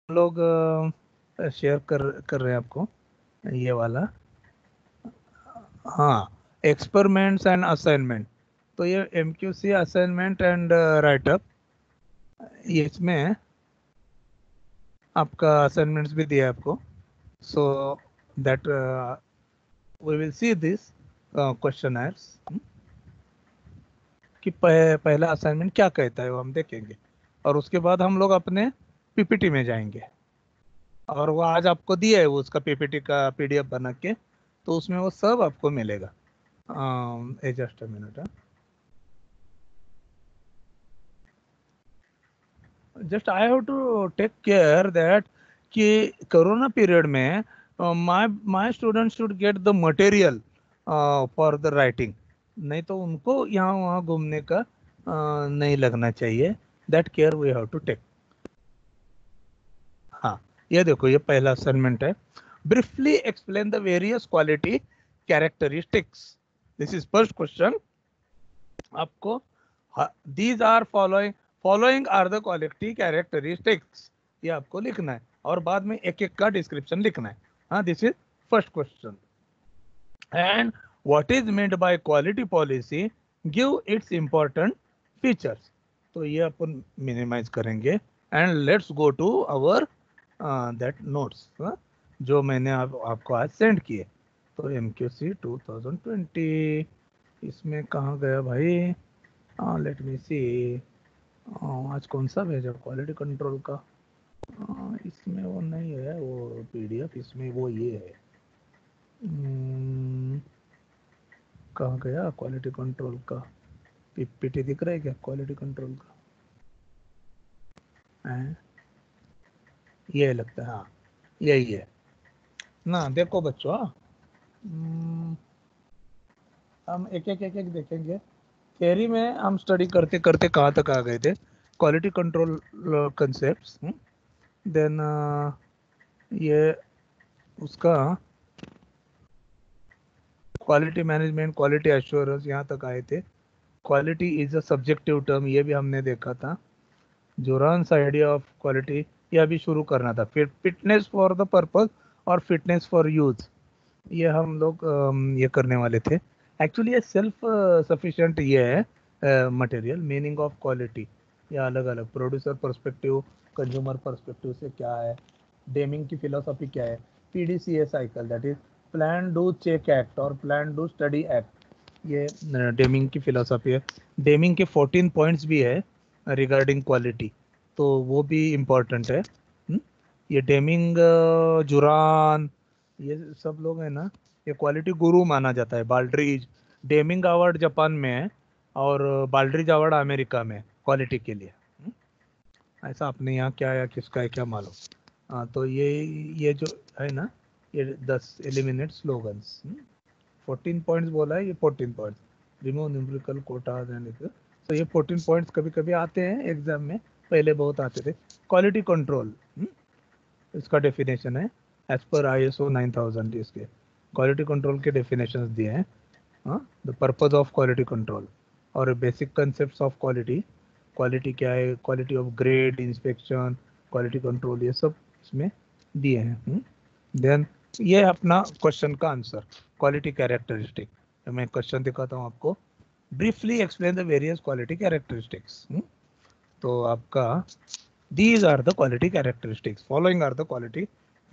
लोग शेयर कर रहे हैं आपको ये वाला। हाँ, एक्सपेरिमेंट्स एंड असाइनमेंट। तो ये MQC असाइनमेंट एंड राइटअप, ये इसमें आपका असाइनमेंट्स भी दिया है आपको। So that we will see this questionnaires कि पहला असाइनमेंट क्या कहता है वो हम देखेंगे, और उसके बाद हम लोग अपने PPT में जाएंगे। और वो आज आपको दिया है वो उसका PPT का PDF बना के, तो उसमें वो सब आपको मिलेगा। Just a minute, just I have to take care that कि कोरोना पीरियड में my my student should get the material for the writing. नहीं तो उनको यहाँ वहाँ घूमने का नहीं लगना चाहिए। That care we have to take. हाँ, ये देखो, ये पहला असाइनमेंट है। Briefly explain the various quality characteristics. This is first question आपको। These are following are the quality characteristics, ये आपको लिखना है, और बाद में एक एक का डिस्क्रिप्शन लिखना है। हाँ, this is first question. And what is meant by quality policy, give its important features. तो ये अपन मिनिमाइज करेंगे and let's go to our that notes जो मैंने आपको आज सेंड किए। तो MQC 2020 इसमें कहाँ गया भाई? लेट मी सी। आज कौन सा भेजा क्वालिटी कंट्रोल का? इसमें वो नहीं है, वो PDF, इसमें वो ये है। कहाँ गया क्वालिटी कंट्रोल का PPT? दिख रहा है क्या क्वालिटी कंट्रोल का? है? ये लगता है, हाँ यही है ना। देखो बच्चों, हम एक एक देखेंगे। थियरी में हम स्टडी करते करते कहाँ तक आ गए थे? Quality control concepts. देन ये उसका क्वालिटी मैनेजमेंट, क्वालिटी एश्योरेंस, यहाँ तक आए थे। Quality is a subjective term, ये भी हमने देखा था। जोरान्स आइडिया ऑफ क्वालिटी, ये अभी शुरू करना था। फिर फिटनेस फॉर द पर्पस और फिटनेस फॉर यूज, ये हम लोग ये करने वाले थे। एक्चुअली ये सेल्फ सफिशिएंट ये है मटेरियल। मीनिंग ऑफ क्वालिटी, या अलग अलग प्रोड्यूसर पर्सपेक्टिव, कंज्यूमर पर्सपेक्टिव से क्या है, डेमिंग की फिलोसॉफी क्या है, PDCA cycle, that is plan do check act और प्लान डू स्टडी एक्ट, ये डेमिंग की फिलोसॉफी है। डेमिंग के 14 पॉइंट्स भी है रिगार्डिंग क्वालिटी, तो वो भी इम्पोर्टेंट है। ये डेमिंग, जुरान, ये सब लोग है ना, ये क्वालिटी गुरु माना जाता है। बाल्ड्रीज, डेमिंग अवार्ड जापान में है, और बाल्ड्रीज अवार्ड अमेरिका में क्वालिटी के लिए। ऐसा अपने यहाँ क्या है, किसका है क्या मालूम। हाँ, तो ये जो है ना, ये 10 एलिमिनेट स्लोगन्स, 14 पॉइंट्स बोला है। ये 14 points, remove numerical quota and, तो ये 14 पॉइंट्स कभी कभी आते हैं एग्जाम में, पहले बहुत आते थे। क्वालिटी कंट्रोल, इसका डेफिनेशन है एज पर ISO 9000। इसके क्वालिटी कंट्रोल के डेफिनेशंस दिए हैं। हाँ, the purpose of quality control और basic concept of quality. Quality क्या है, quality of grade, inspection, quality control, ये सब इसमें दिए हैं। देन ये अपना क्वेश्चन का आंसर, क्वालिटी कैरेक्टरिस्टिक। मैं क्वेश्चन दिखाता हूँ आपको। Briefly explain the various quality characteristics. तो आपका these are the quality characteristics, following are the quality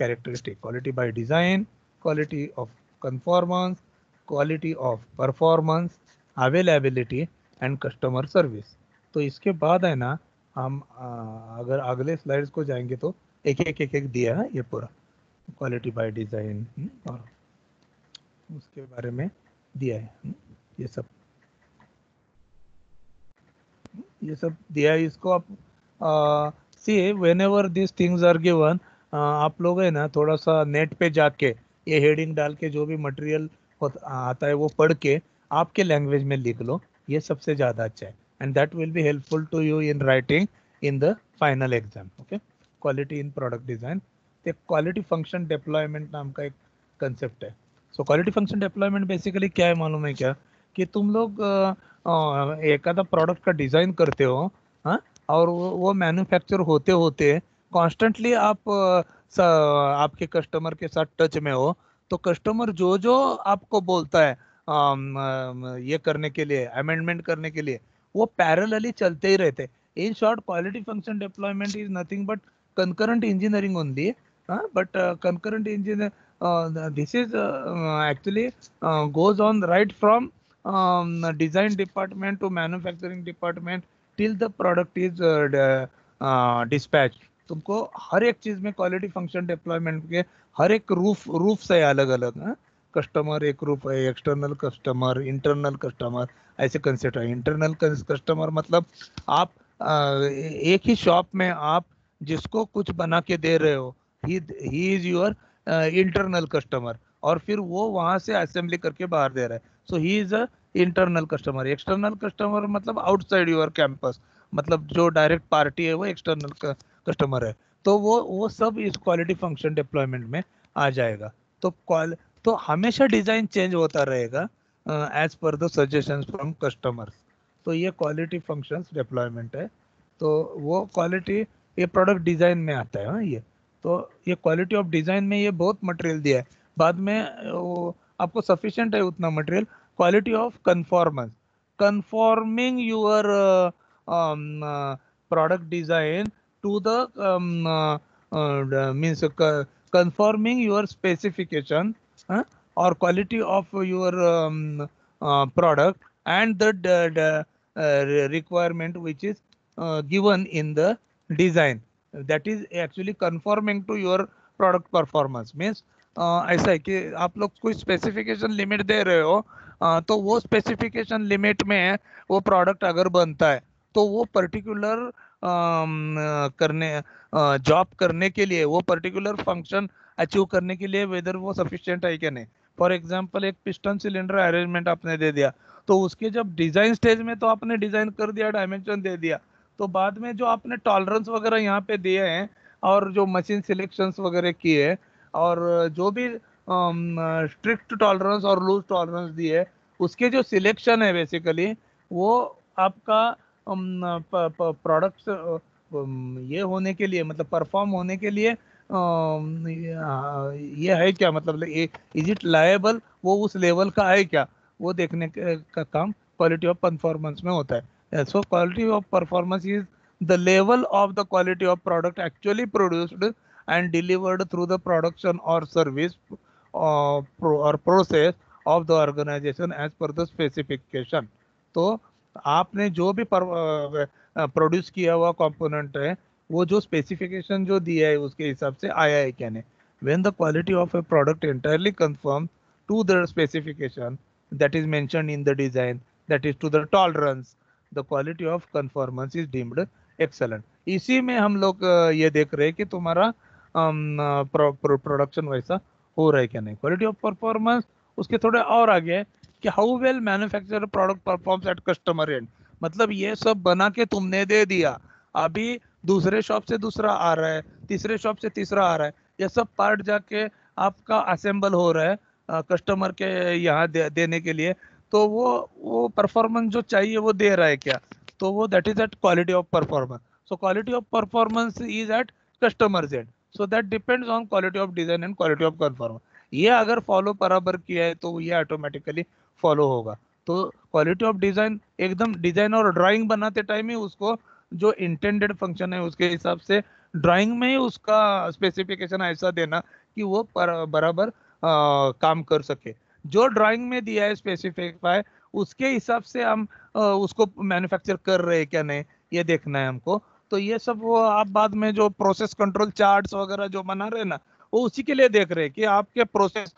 characteristic: quality by design, quality of conformance, quality of performance, availability and customer service। तो इसके बाद है ना, हम अगर अगले स्लाइड्स को जाएंगे तो एक एक दिया है ये पूरा क्वालिटी बाय डिजाइन, और उसके बारे में दिया है। ये सब दिया है। इसको आप see whenever this things are given, आप लोग है ना थोड़ा सा नेट पे जाके ये हेडिंग डाल के जो भी मटेरियल आता है वो पढ़ के आपके लैंग्वेज में लिख लो, ये सबसे ज़्यादा अच्छा है। And that will be helpful to you in writing in the final exam. Okay, quality in product design. तो क्वालिटी फंक्शन डिप्लॉयमेंट नाम का एक कंसेप्ट है। So quality function deployment basically क्या है मालूम है क्या? कि तुम लोग एखादा प्रोडक्ट का डिजाइन करते हो, हाँ, और वो मैन्युफैक्चर होते होते कॉन्स्टेंटली आप आपके कस्टमर के साथ टच में हो, तो कस्टमर जो जो आपको बोलता है ये करने के लिए, अमेंडमेंट करने के लिए, वो पैरेलली चलते ही रहते। In short, quality function deployment is nothing but concurrent engineering only, but concurrent engineer, this is actually goes on right from design department to manufacturing department till the product is dispatched। तुमको हर एक चीज में quality function deployment के हर एक roof है अलग अलग। Customer एक रूप है, एक्सटर्नल कस्टमर, इंटरनल कस्टमर, ऐसे कंसेप्ट है। इंटरनल कस्टमर मतलब आप एक ही शॉप में आप जिसको कुछ बना के दे रहे हो, he is your internal customer, और फिर वो वहां से असेंबली करके बाहर दे रहा है, so he is a internal customer. External customer मतलब आउटसाइड योर कैंपस, मतलब जो डायरेक्ट पार्टी है वो एक्सटर्नल कस्टमर है। तो वो सब इस क्वालिटी फंक्शन डिप्लॉयमेंट में आ जाएगा। तो तो हमेशा डिजाइन चेंज होता रहेगा as per the suggestions from customers. तो ये क्वालिटी फंक्शंस डिप्लॉयमेंट है। तो वो क्वालिटी ये प्रोडक्ट डिजाइन में आता है। हाँ, ये तो ये क्वालिटी ऑफ डिजाइन में ये बहुत मटेरियल दिया है। बाद में वो आपको सफिशिएंट है उतना material. Quality of conformance, conforming your product design to the means conforming your specification, or quality of your product and the requirement which is given in the design, that is actually conforming to your product performance means ऐसा है कि आप लोग कोई specification limit दे रहे हो, तो वो स्पेसिफिकेशन लिमिट में वो प्रोडक्ट अगर बनता है तो वो पर्टिकुलर करने जॉब करने के लिए, वो पर्टिकुलर फंक्शन अचीव करने के लिए वेदर वो सफिशिएंट है कि नहीं। फॉर एग्जांपल एक पिस्टन सिलेंडर अरेंजमेंट आपने दे दिया, तो उसके जब डिजाइन स्टेज में तो आपने डिजाइन कर दिया, डायमेंशन दे दिया, तो बाद में जो आपने टॉलरेंस वगैरह यहाँ पे दिए हैं और जो मशीन सिलेक्शंस वगैरह किए और जो भी स्ट्रिक्ट टॉलरेंस और लूज टॉलरेंस दिए, उसके जो सिलेक्शन है बेसिकली वो आपका प्रोडक्ट ये होने के लिए, मतलब परफॉर्म होने के लिए ये है क्या, मतलब इज इट लायबल, वो उस लेवल का है क्या, वो देखने का काम क्वालिटी ऑफ परफॉर्मेंस में होता है। So quality of performance is the level of the quality of product actually produced and delivered through the production or service or process of the organization as per the specification। तो आपने जो भी produce किया हुआ component है वो जो specification जो दिया है उसके हिसाब से आया है क्या नहीं। when the quality of a product entirely conform to the specification that is mentioned in the design, that is to the tolerance, the quality of conformance is deemed excellent। इसी में हम लोग ये देख रहे हैं कि तुम्हारा प्रोडक्शन वैसा हो रहा है क्या नहीं। क्वालिटी ऑफ परफॉर्मेंस उसके थोड़े और आगे है कि how well manufacture product performs at customer end, मतलब ये सब बना के तुमने दे दिया, अभी दूसरे शॉप से दूसरा आ रहा है, तीसरे शॉप से तीसरा आ रहा है, ये सब पार्ट जाके आपका असेंबल हो रहा है कस्टमर के यहाँ देने के लिए, तो वो परफॉर्मेंस जो चाहिए वो दे रहा है क्या, तो वो that is at quality of performance. So quality of performance is at customer end, so that depends on quality of design and quality of performance. ये अगर फॉलो बराबर किया है तो ये ऑटोमेटिकली फॉलो होगा। तो क्वालिटी ऑफ डिजाइन एकदम डिजाइन और ड्राइंग बनाते टाइम ही उसको जो इंटेंडेड फंक्शन है उसके हिसाब से ड्राइंग में ही उसका स्पेसिफिकेशन ऐसा देना कि वो बराबर काम कर सके। जो ड्राइंग में दिया है स्पेसिफाई उसके हिसाब से हम उसको मैन्युफैक्चर कर रहे हैं क्या नहीं, ये देखना है हमको। तो ये सब वो आप बाद में जो प्रोसेस कंट्रोल चार्ट्स वगैरह जो बना रहे हैं ना, वो उसी के लिए देख रहे हैं कि आपकी प्रोसेस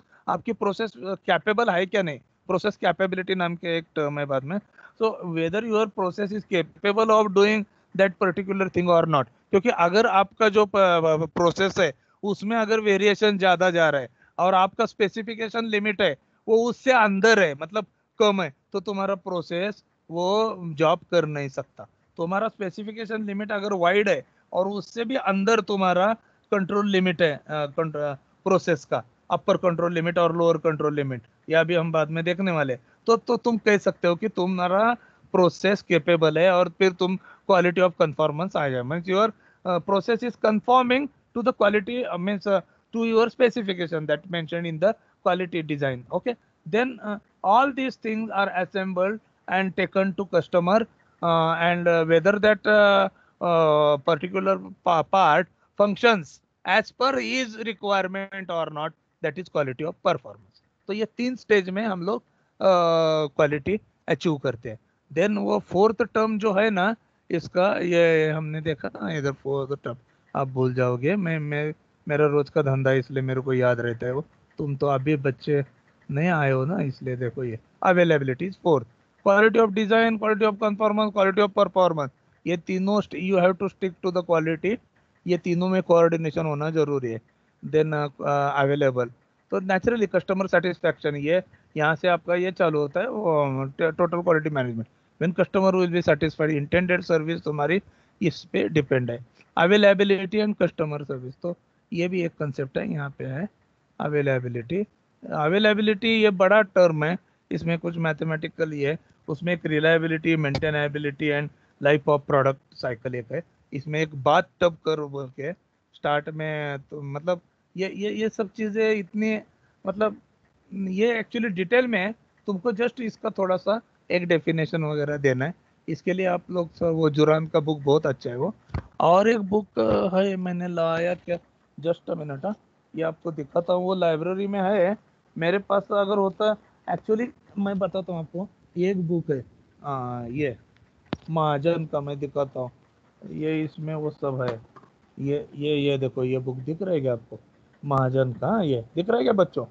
कैपेबल है क्या नहीं। प्रोसेस कैपेबिलिटी नाम के एक टर्म है बाद में। So whether your process is capable of doing that particular thing और नॉट, क्योंकि अगर आपका जो प्रोसेस है उसमें अगर वेरिएशन ज्यादा जा रहा है और आपका स्पेसिफिकेशन लिमिट है वो उससे अंदर है, मतलब कम है, तो तुम्हारा प्रोसेस वो जॉब कर नहीं सकता। तुम्हारा स्पेसिफिकेशन लिमिट अगर वाइड है और उससे भी अंदर तुम्हारा कंट्रोल लिमिट है प्रोसेस का, अपर कंट्रोल लिमिट और लोअर कंट्रोल लिमिट, या भी हम बाद में देखने वाले, तो तुम कह सकते हो कि तुम्हारा प्रोसेस केपेबल है और फिर तुम क्वालिटी ऑफ कंफॉर्मेंस आ जाए, means your process is conforming to the quality means to your specification that mentioned in the quality design. Okay, then all these things are assembled and taken to customer, and whether that particular part functions as per his requirement or not, that is quality of performance. तो ये 3 stage में हम लोग quality achieve करते हैं. Then वो fourth term जो है ना इसका, ये हमने देखा ना इधर फोर्थ टर्म, आप भूल जाओगे. मैं मेरा रोज का धंधा है इसलिए मेरे को याद रहता है वो. तुम तो अभी बच्चे नए आए हो ना, इसलिए देखो ये availability is fourth. Quality of design, quality of conformance, quality of performance, ये तीनों you have to stick to the quality. ये तीनों में कोऑर्डिनेशन होना जरूरी है. देन अवेलेबल, तो नेचुरली कस्टमर सेटिस्फैक्शन, ये यहाँ से आपका ये चालू होता है वो total quality management. When customer will be satisfied, intended service तुम्हारी इस पे डिपेंड है. अवेलेबिलिटी एंड कस्टमर सर्विस, तो ये भी एक कंसेप्ट है यहाँ पे है अवेलेबिलिटी. अवेलेबिलिटी ये बड़ा टर्म है, इसमें कुछ मैथमेटिकल ही है. उसमें एक reliability, maintainability and life of product cycle एक है. इसमें एक बात टब कर बोल के स्टार्ट में, तो मतलब ये सब चीज़ें इतनी, मतलब ये एक्चुअली डिटेल में है. तुमको जस्ट इसका थोड़ा सा एक डेफिनेशन वगैरह देना है. इसके लिए आप लोग सर वो जुरान का बुक बहुत अच्छा है वो. और एक बुक है मैंने लाया क्या, जस्ट अ मिनट. ये आपको दिखाता हूँ, वो लाइब्रेरी में है मेरे पास. अगर होता एक्चुअली मैं बताता हूँ आपको. एक बुक है ये महाजन का, मैं दिखाता हूँ. ये इसमें वो सब है. ये देखो, ये बुक दिख रहा है क्या आपको, महाजन का. ये दिख रहा है क्या बच्चों,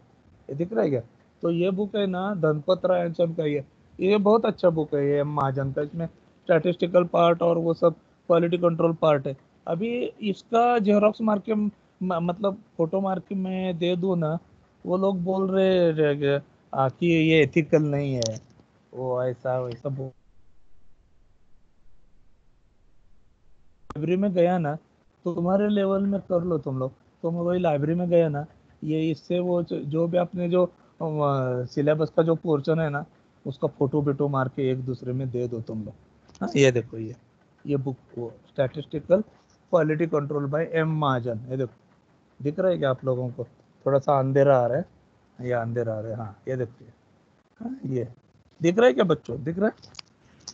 ये दिख रहा है क्या. तो ये बुक है ना धनपत रायचंद का. ये बहुत अच्छा बुक है ये महाजन का. इसमें स्टैटिस्टिकल पार्ट और वो सब क्वालिटी कंट्रोल पार्ट है. अभी इसका जेरोक्स मार के मतलब फोटो मार के मैं दे दूँ ना, वो लोग बोल रहे कि ये एथिकल नहीं है, वो ऐसा वैसा. लाइब्रेरी में गया ना, तो तुम्हारे लेवल में कर लो तुम लोग. तो मैं वही लाइब्रेरी में गया ना, ये इससे वो जो भी आपने जो सिलेबस का जो पोर्शन है ना, उसका फोटो बिटो मार के एक दूसरे में दे दो तुम लोग. हाँ, ये देखो ये बुक, वो statistical quality control by M Mahajan. ये देखो, दिख रहा है क्या आप लोगों को, थोड़ा सा अंधेरा आ रहा है, ये अंधेरा आ रहा है. हाँ ये देखिए, हाँ ये दिख रहा है क्या बच्चों, दिख रहा है.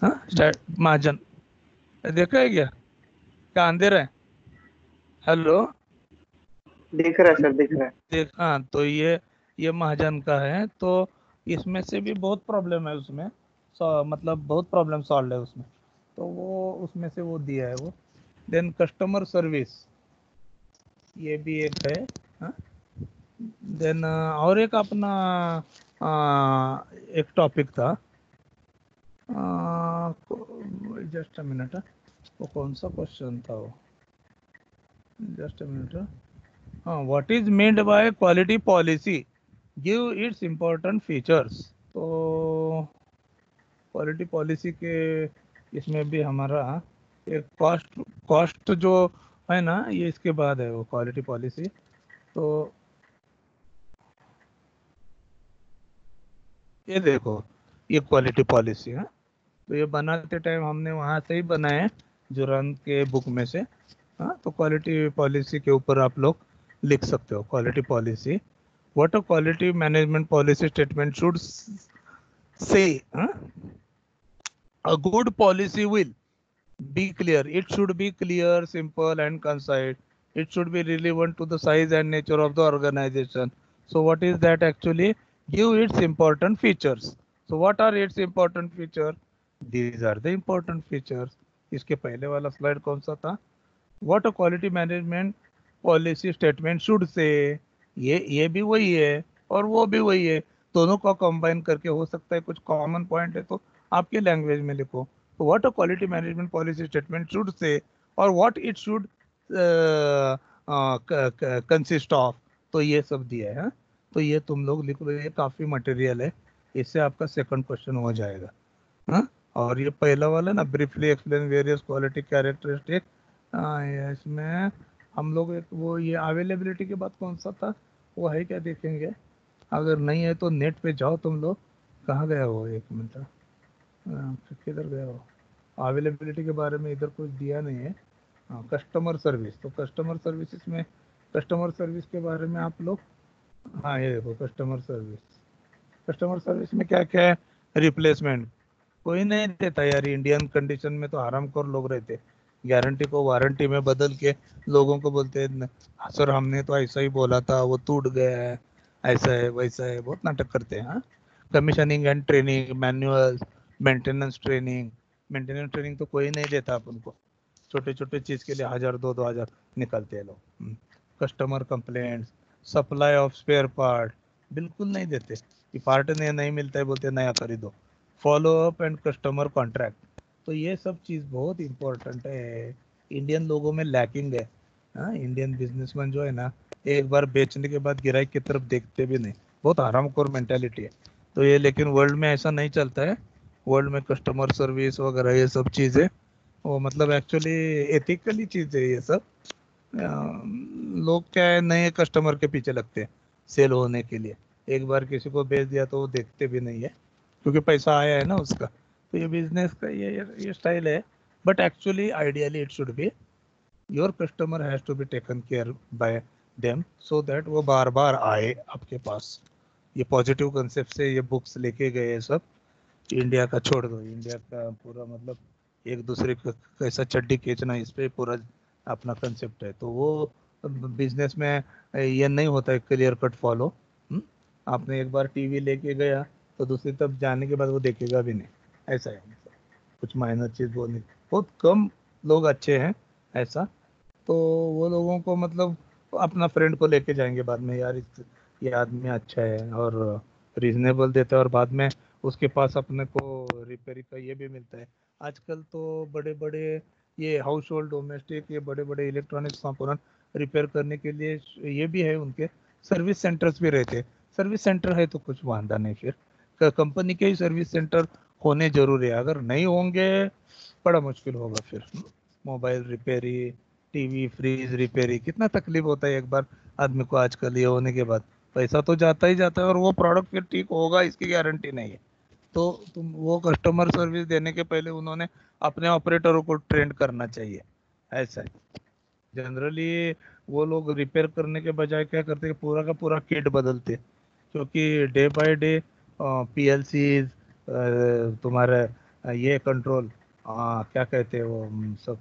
हाँ महाजन देखा है क्या अंधेरा है. हेलो, दिख रहा है सर, दिख रहा है. देख. हाँ, तो ये महाजन का है. तो इसमें से भी बहुत प्रॉब्लम है उसमें, मतलब बहुत प्रॉब्लम सॉल्व है उसमें. तो वो उसमें से वो दिया है वो. देन कस्टमर सर्विस, ये भी एक है. हाँ, देन और एक अपना एक टॉपिक था, जस्ट अ मिनट. वो कौन सा क्वेश्चन था वो, जस्ट अ मिनट. हाँ, what is mend bye quality policy, give it's important features. तो क्वालिटी पॉलिसी के इसमें भी हमारा एक कॉस्ट कॉस्ट जो है ना, ये इसके बाद है वो क्वालिटी पॉलिसी. तो ये देखो, ये क्वालिटी पॉलिसी है. तो ये बनाते टाइम हमने वहाँ से ही बनाए, जुरान के बुक में से. हाँ, तो क्वालिटी पॉलिसी के ऊपर आप लोग लिख सकते हो. Quality policy, what a quality management policy statement should से. A good policy will be clear. It should be clear, simple, and concise. It should be relevant to the size and nature of the organization. So, what is that actually? Give its important features. So, what are its important features? These are the important features. इसके पहले वाला slide कौन सा था? What a quality management policy statement should say. ये भी वही है और वो भी वही है. दोनों को कंबाइन करके हो सकता है कुछ कॉमन पॉइंट है तो आपके लैंग्वेज में लिखो. तो what a quality management policy statement should say और what it should consist of. तो ये सब दिया है. तो ये तुम लोग लिख लो, ये काफ़ी मटेरियल है. इससे आपका सेकंड क्वेश्चन हो जाएगा. हाँ, और ये पहला वाला ना, briefly explain various quality characteristic. इसमें हम लोग एक वो ये अवेलेबिलिटी के बाद कौन सा था वो है क्या, देखेंगे. अगर नहीं है तो नेट पे जाओ तुम लोग. कहाँ गया हो, एक मिनट. किधर गया हो. अवेलेबिलिटी के बारे में इधर कुछ दिया नहीं है. हाँ, कस्टमर सर्विस। तो कस्टमर सर्विसेज में, कस्टमर सर्विस के बारे में आप लोग, हाँ ये देखो कस्टमर सर्विस, कस्टमर सर्विस में क्या क्या है, रिप्लेसमेंट कोई नहीं देता यार। इंडियन कंडीशन में तो हरामखोर लोग रहते, गारंटी को वारंटी में बदल के लोगों को बोलते हैं सर हमने तो ऐसा ही बोला था, वो टूट गया है, ऐसा है वैसा है, बहुत नाटक करते हैं। हाँ, commissioning and training, manual, maintenance training तो कोई नहीं देता अपन को। छोटे छोटे चीज के लिए 1000 2 2000 निकलते हैं लोग। Customer complaints, supply of spare part बिल्कुल नहीं देते, कि पार्ट नहीं मिलता है बोलते नया खरीदो। Follow up and customer contract, तो ये सब चीज़ बहुत इंपॉर्टेंट है, इंडियन लोगों में लैकिंग है। हाँ, इंडियन बिजनेसमैन जो है ना, एक बार बेचने के बाद ग्राहक की तरफ देखते भी नहीं, बहुत हरामखोर मेंटेलिटी है। तो ये लेकिन वर्ल्ड में ऐसा नहीं चलता है। वर्ल्ड में कस्टमर सर्विस वगैरह ये सब चीज़ें, वो मतलब एक्चुअली एथिकली चीज़ है ये सब। लोग क्या है, नए कस्टमर के पीछे लगते हैं सेल होने के लिए। एक बार किसी को बेच दिया तो वो देखते भी नहीं है, क्योंकि पैसा आया है ना उसका। तो ये बिजनेस का ये स्टाइल है। But actually ideally it should be your customer has to be taken care by them, so that वो बार बार आए आपके पास। ये पॉजिटिव कंसेप्ट से ये बुक्स लेके गए सब। इंडिया का छोड़ दो, इंडिया का पूरा मतलब एक दूसरे का कैसा चड्डी खींचना, इस पे पूरा अपना कंसेप्ट है। तो वो बिजनेस में ये नहीं होता है क्लियर कट फॉलो। आपने एक बार टीवी लेके गया तो दूसरी तरफ जाने के बाद वो देखेगा भी नहीं, ऐसा है। कुछ माइनर चीज बोलने, बहुत कम लोग अच्छे हैं ऐसा। तो वो लोगों को मतलब अपना फ्रेंड को लेके जाएंगे बाद में, यार ये आदमी अच्छा है और रीजनेबल देता है, और बाद में उसके पास अपने को रिपेयरिंग का ये भी मिलता है। आजकल तो बड़े बड़े ये हाउस होल्ड डोमेस्टिक, ये बड़े बड़े इलेक्ट्रॉनिक्स कंपोनेंट रिपेयर करने के लिए ये भी है, उनके सर्विस सेंटर्स भी रहते हैं। सर्विस सेंटर है तो कुछ वांदा नहीं, फिर कंपनी के ही सर्विस सेंटर होने जरूरी है। अगर नहीं होंगे बड़ा मुश्किल होगा फिर। Mobile repairing, TV fridge repairing, कितना तकलीफ होता है एक बार आदमी को आजकल ये होने के बाद। पैसा तो जाता ही जाता है, और वो प्रोडक्ट फिर ठीक होगा इसकी गारंटी नहीं है। तो तुम वो कस्टमर सर्विस देने के पहले उन्होंने अपने ऑपरेटरों को ट्रेंड करना चाहिए, ऐसा है जनरली। वो लोग रिपेयर करने के बजाय क्या करते हैं, पूरा का पूरा किट बदलते हैं। क्योंकि डे बाय डे पीएलसी, तुम्हारे ये कंट्रोल, क्या कहते हैं वो, सब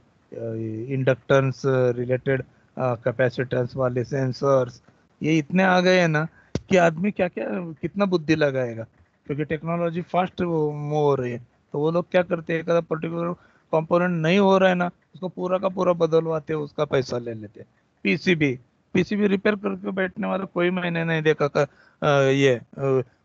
इंडक्टेंस रिलेटेड, कैपेसिटेंस वाले सेंसर्स, ये इतने आ गए हैं ना कि आदमी क्या क्या कितना बुद्धि लगाएगा, क्योंकि टेक्नोलॉजी फास्ट मूव हो रही है। तो वो लोग क्या करते हैं, एक पर्टिकुलर कंपोनेंट नहीं हो रहा है ना, उसको पूरा का पूरा बदलवाते हैं, उसका पैसा ले लेते हैं। पीसीबी, पीसीबी रिपेयर करके बैठने वाला कोई मैंने नहीं देखा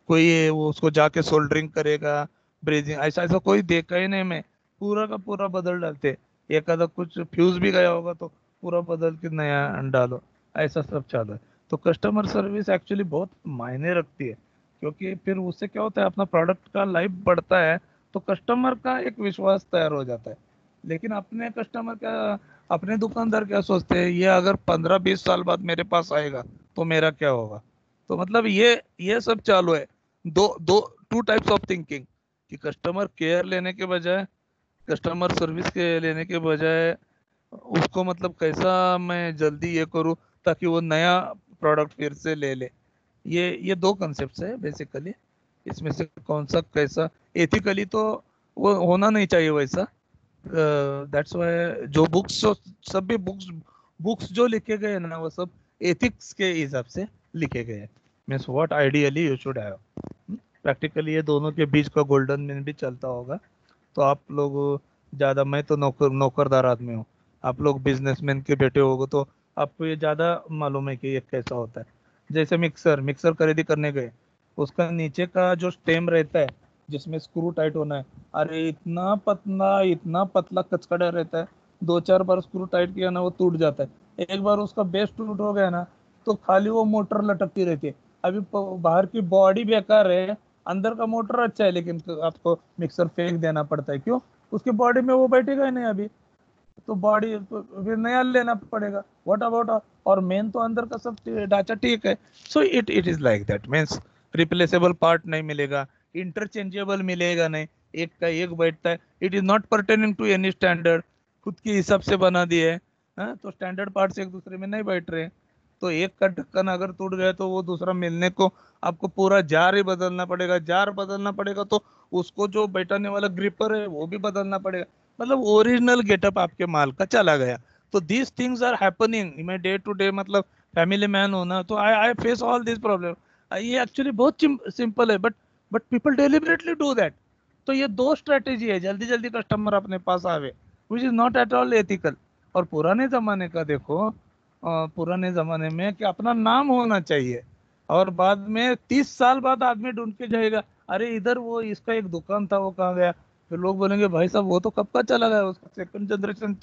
कोई वो उसको जाके सोल्डरिंग करेगा, ब्रेजिंग, ऐसा ऐसा कोई देखा ही नहीं मैं। पूरा का पूरा बदल डालते, एक आधा कुछ फ्यूज भी गया होगा तो पूरा बदल के नया डालो, ऐसा सब चालू है। तो कस्टमर सर्विस एक्चुअली बहुत मायने रखती है, क्योंकि फिर उससे क्या होता है, अपना प्रोडक्ट का लाइफ बढ़ता है, तो कस्टमर का एक विश्वास तैयार हो जाता है। लेकिन अपने कस्टमर क्या, अपने दुकानदार क्या सोचते हैं, ये अगर 15 20 साल बाद मेरे पास आएगा तो मेरा क्या होगा। तो मतलब ये सब चालू है। दो दो टू टाइप्स ऑफ थिंकिंग, कि कस्टमर केयर लेने के बजाय, कस्टमर सर्विस के लेने के बजाय उसको मतलब कैसा मैं जल्दी ये करूँ ताकि वो नया प्रोडक्ट फिर से ले ले। ये दो कॉन्सेप्ट्स है बेसिकली। इसमें से कौन सा कैसा, एथिकली तो वो होना नहीं चाहिए वैसा। दैट्स व्हाई जो बुक्स, सब भी बुक्स बुक्स जो लिखे गए हैं ना, वो सब एथिक्स के हिसाब से लिखे गए हैं। Means what ideally you should have. Practically ये दोनों के बीच का गोल्डन मीन भी चलता होगा। तो आप लोग ज़्यादा, मैं तो नौकरदार आदमी हूँ, आप लोग बिजनेसमैन के बेटे होगे तो आपको ये ज़्यादा मालूम है कि ये कैसा होता है। जैसे मिक्सर मिक्सर खरीदी करने गए, उसका नीचे का जो स्टेम रहता है जिसमें स्क्रू टाइट होना है, अरे इतना पतला कचकड़ा रहता है। 2 4 बार स्क्रू टाइट किया ना वो टूट जाता है। एक बार उसका बेस टूट हो गया ना, तो खाली वो मोटर लटकती रहती है। अभी बाहर की बॉडी बेकार है, अंदर का मोटर अच्छा है, लेकिन आपको मिक्सर फेंक देना पड़ता है। क्यों? उसकी बॉडी में वो बैठेगा ही नहीं अभी, तो बॉडी तो फिर नया लेना पड़ेगा। व्हाट अबाउट, और मेन तो अंदर का सब ढांचा ठीक है। सो it is like that, means replaceable part नहीं मिलेगा, इंटरचेंजेबल मिलेगा नहीं, एक का एक बैठता है। It is not pertaining to any standard, खुद के हिसाब से बना दिए है। हाँ, तो स्टैंडर्ड पार्ट्स एक दूसरे में नहीं बैठ रहे, तो एक का ढक्कन अगर टूट गया तो वो दूसरा मिलने को आपको पूरा जार ही बदलना पड़ेगा, जार बदलना पड़ेगा तो उसको जो बैठाने वाला ग्रिपर है वो भी बदलना पड़ेगा, मतलब ओरिजिनल गेटअप आपके माल का चला गया। तो दीज थिंग्स आर हैपनिंग मैं डे टू डे, मतलब फैमिली मैन होना, तो I I face all this problem. ये एक्चुअली बहुत सिंपल है, but people deliberately do that. तो ये दो स्ट्रेटेजी है, जल्दी जल्दी कस्टमर अपने पास आवे, which is not at all ethical. और पुराने जमाने का देखो, पुराने जमाने में कि अपना नाम होना चाहिए, और बाद में 30 साल बाद आदमी ढूंढ के जाएगा, अरे इधर वो इसका एक दुकान था वो कहाँ गया, फिर लोग बोलेंगे भाई साहब वो तो कब का चला गया, उसका सेकंड जनरेशन,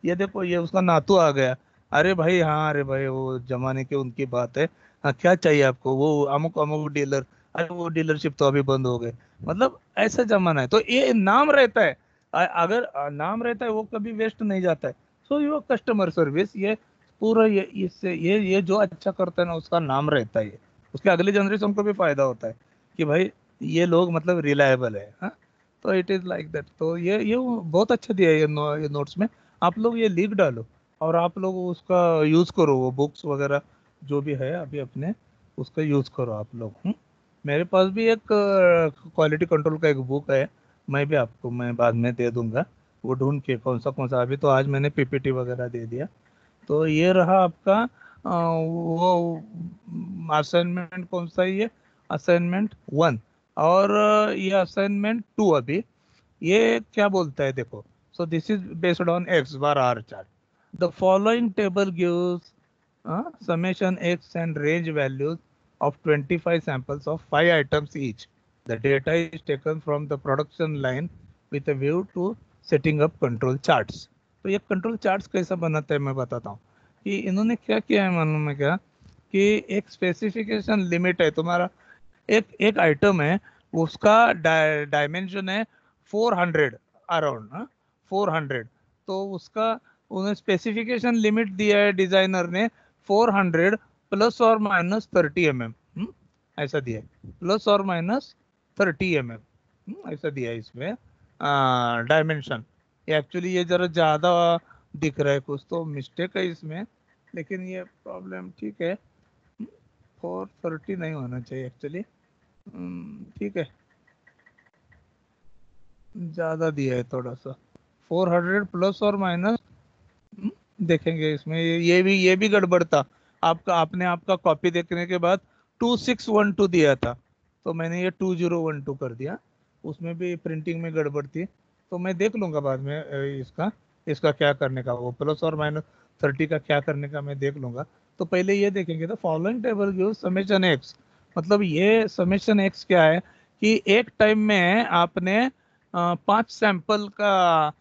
ये देखो ये उसका नातू आ गया। अरे भाई हाँ, अरे भाई वो जमाने की उनकी बात है। हाँ, क्या चाहिए आपको, वो अमुक अमुक डीलर, अरे वो डीलरशिप तो अभी बंद हो गए। मतलब ऐसा जमाना है, तो ये नाम रहता है, अगर नाम रहता है वो कभी वेस्ट नहीं जाता है। सो योर कस्टमर सर्विस, ये पूरा ये इससे ये जो अच्छा करता है ना उसका नाम रहता है, ये उसके अगले जनरेशन को भी फायदा होता है कि भाई ये लोग मतलब रिलायबल है, हाँ। तो इट इज लाइक दैट। तो ये वो बहुत अच्छा दिया है, ये नोट्स में आप लोग ये लिख डालो, और आप लोग उसका यूज करो, वो बुक्स वगैरह जो भी है अभी अपने, उसका यूज करो आप लोग। मेरे पास भी एक क्वालिटी कंट्रोल का एक बुक है, मैं बाद में दे दूंगा, वो ढूंढ के कौन सा, अभी तो आज मैंने पीपीटी वगैरह दे दिया। तो ये रहा आपका वो असाइनमेंट, कौन सा है ये, असाइनमेंट 1, और ये असाइनमेंट 2 अभी। ये क्या बोलता है देखो, so this is based on X bar R chart, the following table gives summation x and range values of 25 samples of 5 items each. The data is taken from the production line with a view to setting up control charts. तो ये control charts कैसा बनाता है मैं बताता हूँ। कि इन्होंने क्या किया है मालूम है क्या, कि एक स्पेसिफिकेशन लिमिट है तुम्हारा, एक एक आइटम है, उसका डायमेंशन है 400 अराउंड, 400। तो उसका उन्हें स्पेसिफिकेशन लिमिट दिया है डिजाइनर ने 400 प्लस और माइनस 30 mm, ऐसा दिया है, प्लस और माइनस 30 mm, ऐसा दिया है इसमें डायमेंशन। एक्चुअली ये जरा ज्यादा दिख रहा है, कुछ तो मिस्टेक है इसमें, लेकिन ये प्रॉब्लम ठीक है। 430 नहीं होना चाहिए एक्चुअली, ठीक है, ज्यादा दिया है थोड़ा सा, 400 प्लस और माइनस, देखेंगे इसमें ये भी गड़बड़ था। आपका कॉपी देखने के बाद 2612 दिया था, तो मैंने ये 2012 कर दिया, उसमें भी प्रिंटिंग में गड़बड़ थी। तो मैं देख लूंगा बाद में इसका इसका क्या करने का, वो प्लस और माइनस 30 का क्या करने का मैं देख लूंगा। तो पहले ये देखेंगे, तो following table give summation x, मतलब ये समेशन एक्स क्या है, कि एक टाइम में आपने 5 सैंपल का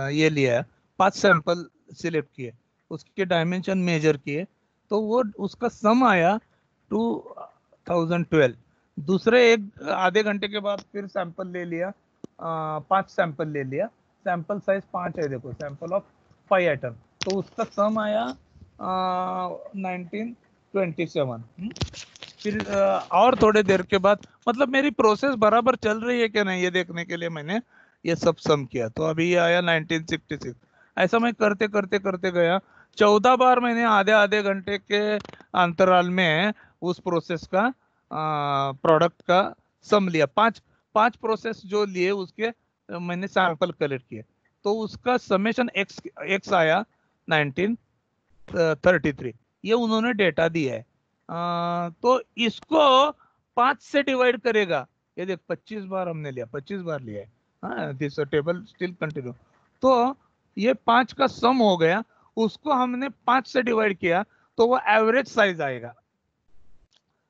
ये लिया है, 5 सैंपल सिलेक्ट किए, उसके डायमेंशन मेजर किए, तो वो उसका सम आया 2012। दूसरे एक आधे घंटे के बाद फिर सैंपल ले लिया, 5 सैंपल ले लिया, सैंपल साइज 5 है, देखो सैंपल ऑफ 5 आइटम, तो उसका सम आया 1927। फिर और थोड़े देर के बाद, मतलब मेरी प्रोसेस बराबर चल रही है कि नहीं ये देखने के लिए मैंने ये सब सम किया, तो अभी ये आया 1966। ऐसा मैं करते करते करते गया, 14 बार मैंने आधे आधे घंटे के अंतराल में उस प्रोसेस का प्रोडक्ट का सम लिया, पांच पांच प्रोसेस जो लिए उसके मैंने सैंपल कलेक्ट किए, तो उसका समेशन एक्स एक्स आया 1933। ये उन्होंने डेटा दिया है। तो इसको 5 से डिवाइड करेगा, ये देख 25 बार हमने लिया, 25 बार लिया है, हाँ, दिस टेबल स्टिल कंटिन्यू। तो ये 5 का सम हो गया, उसको हमने 5 से डिवाइड किया, तो वो एवरेज साइज आएगा,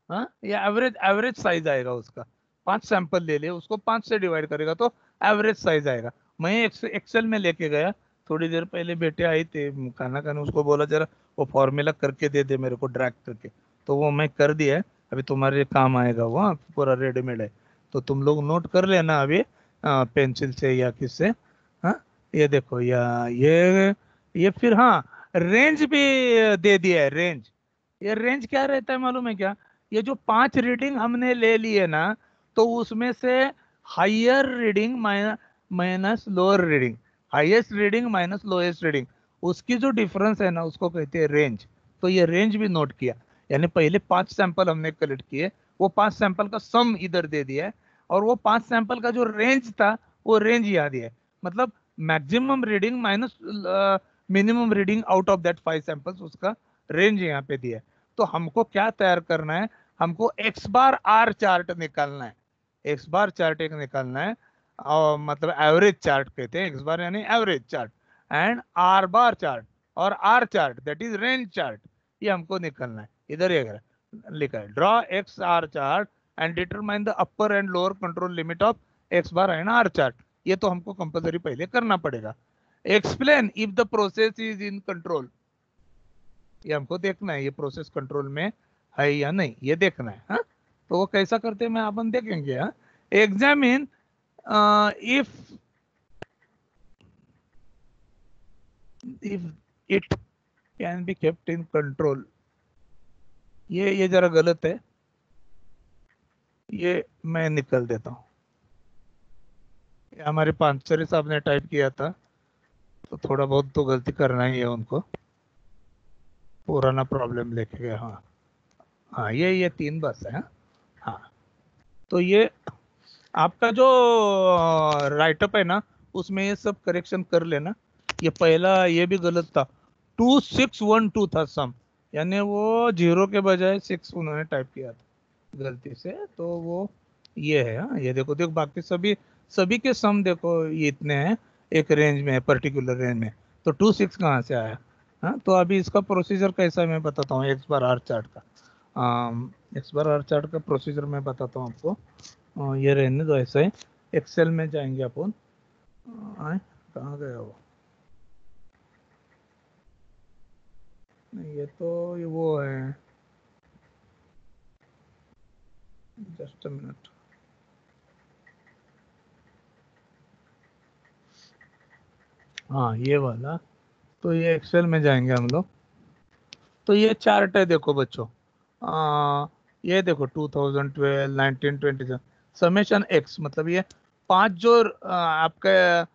हाँ, ये एवरेज एवरेज साइज आएगा उसका। 5 सैंपल ले लिए, उसको 5 से डिवाइड करेगा तो एवरेज साइज आएगा। मैं एक्सेल में लेके गया, थोड़ी देर पहले बेटे आई थे खाना खाने, उसको बोला जरा वो फॉर्मूला करके दे दे मेरे को ड्रैग करके, तो वो मैं कर दिया है, अभी तुम्हारे काम आएगा वो, हाँ, पूरा रेडीमेड है, तो तुम लोग नोट कर लेना अभी पेंसिल से या किससे। हाँ, ये देखो ये फिर हाँ, रेंज भी दे दिया है, रेंज। ये रेंज क्या रहता है मालूम है क्या, ये जो 5 रीडिंग हमने ले लिए ना, तो उसमें से higher reading minus lower reading, highest reading minus lowest reading, उसकी जो डिफरेंस है ना उसको कहते हैं रेंज। तो ये रेंज भी नोट किया, यानी पहले 5 सैंपल हमने कलेक्ट किए, वो 5 सैंपल का सम इधर दे दिया है, और वो 5 सैंपल का जो रेंज था वो रेंज यहाँ दिया है। मतलब maximum reading minus minimum reading out of that 5 samples, उसका रेंज यहाँ पे दिया है। तो हमको क्या तैयार करना है, हमको एक्स बार आर चार्ट निकालना है। एक्स बार चार्ट एक निकालना है, और मतलब एवरेज चार्ट कहते हैं, एक्स बार यानी average chart, and R bar chart और R chart that is range chart, ये हमको निकालना है। इधर ये लिखा है, draw X R chart and determine the upper and lower control limit of X bar and R chart. ये तो हमको कंपलसरी पहले करना पड़ेगा। Explain if the process is in control, ये हमको देखना है ये प्रोसेस कंट्रोल में है या नहीं, ये देखना है। हाँ, तो वो कैसा करते हैं मैं अपन देखेंगे। हाँ, examine if it can be kept in control, ये जरा गलत है, ये मैं निकल देता हूँ। हमारे पांचरे साहब ने टाइप किया था, तो थोड़ा बहुत तो गलती करना ही है उनको, पुराना प्रॉब्लम लेके गए। हाँ हाँ, ये 3 बस है। हाँ, तो ये आपका जो राइटअप है ना, उसमें ये सब करेक्शन कर लेना। ये पहला ये भी गलत था, 2612 था सम, यानी वो 0 के बजाय 6 उन्होंने टाइप किया था गलती से, तो वो ये है। हाँ, ये देखो देखो, बाकी सभी सभी के सम देखो ये इतने हैं, एक रेंज में, पर्टिकुलर रेंज में, तो 26 कहाँ से आया। हाँ, तो अभी इसका प्रोसीजर कैसा है मैं बताता हूँ, एक्स बार आर चार्ट का। एक्स बार आर चार्ट का प्रोसीजर मैं बताता हूँ आपको। ये रहने दो ऐसा ही, एक्सेल में जाएंगे अपन। कहाँ गया वो, नहीं ये तो ये वो है, जस्ट अ मिनट। हाँ, ये वाला, तो ये एक्सेल में जाएंगे हम लोग। तो ये चार्ट है देखो बच्चों, ये देखो 2012 1927 समेशन एक्स, मतलब ये 5 जो आपका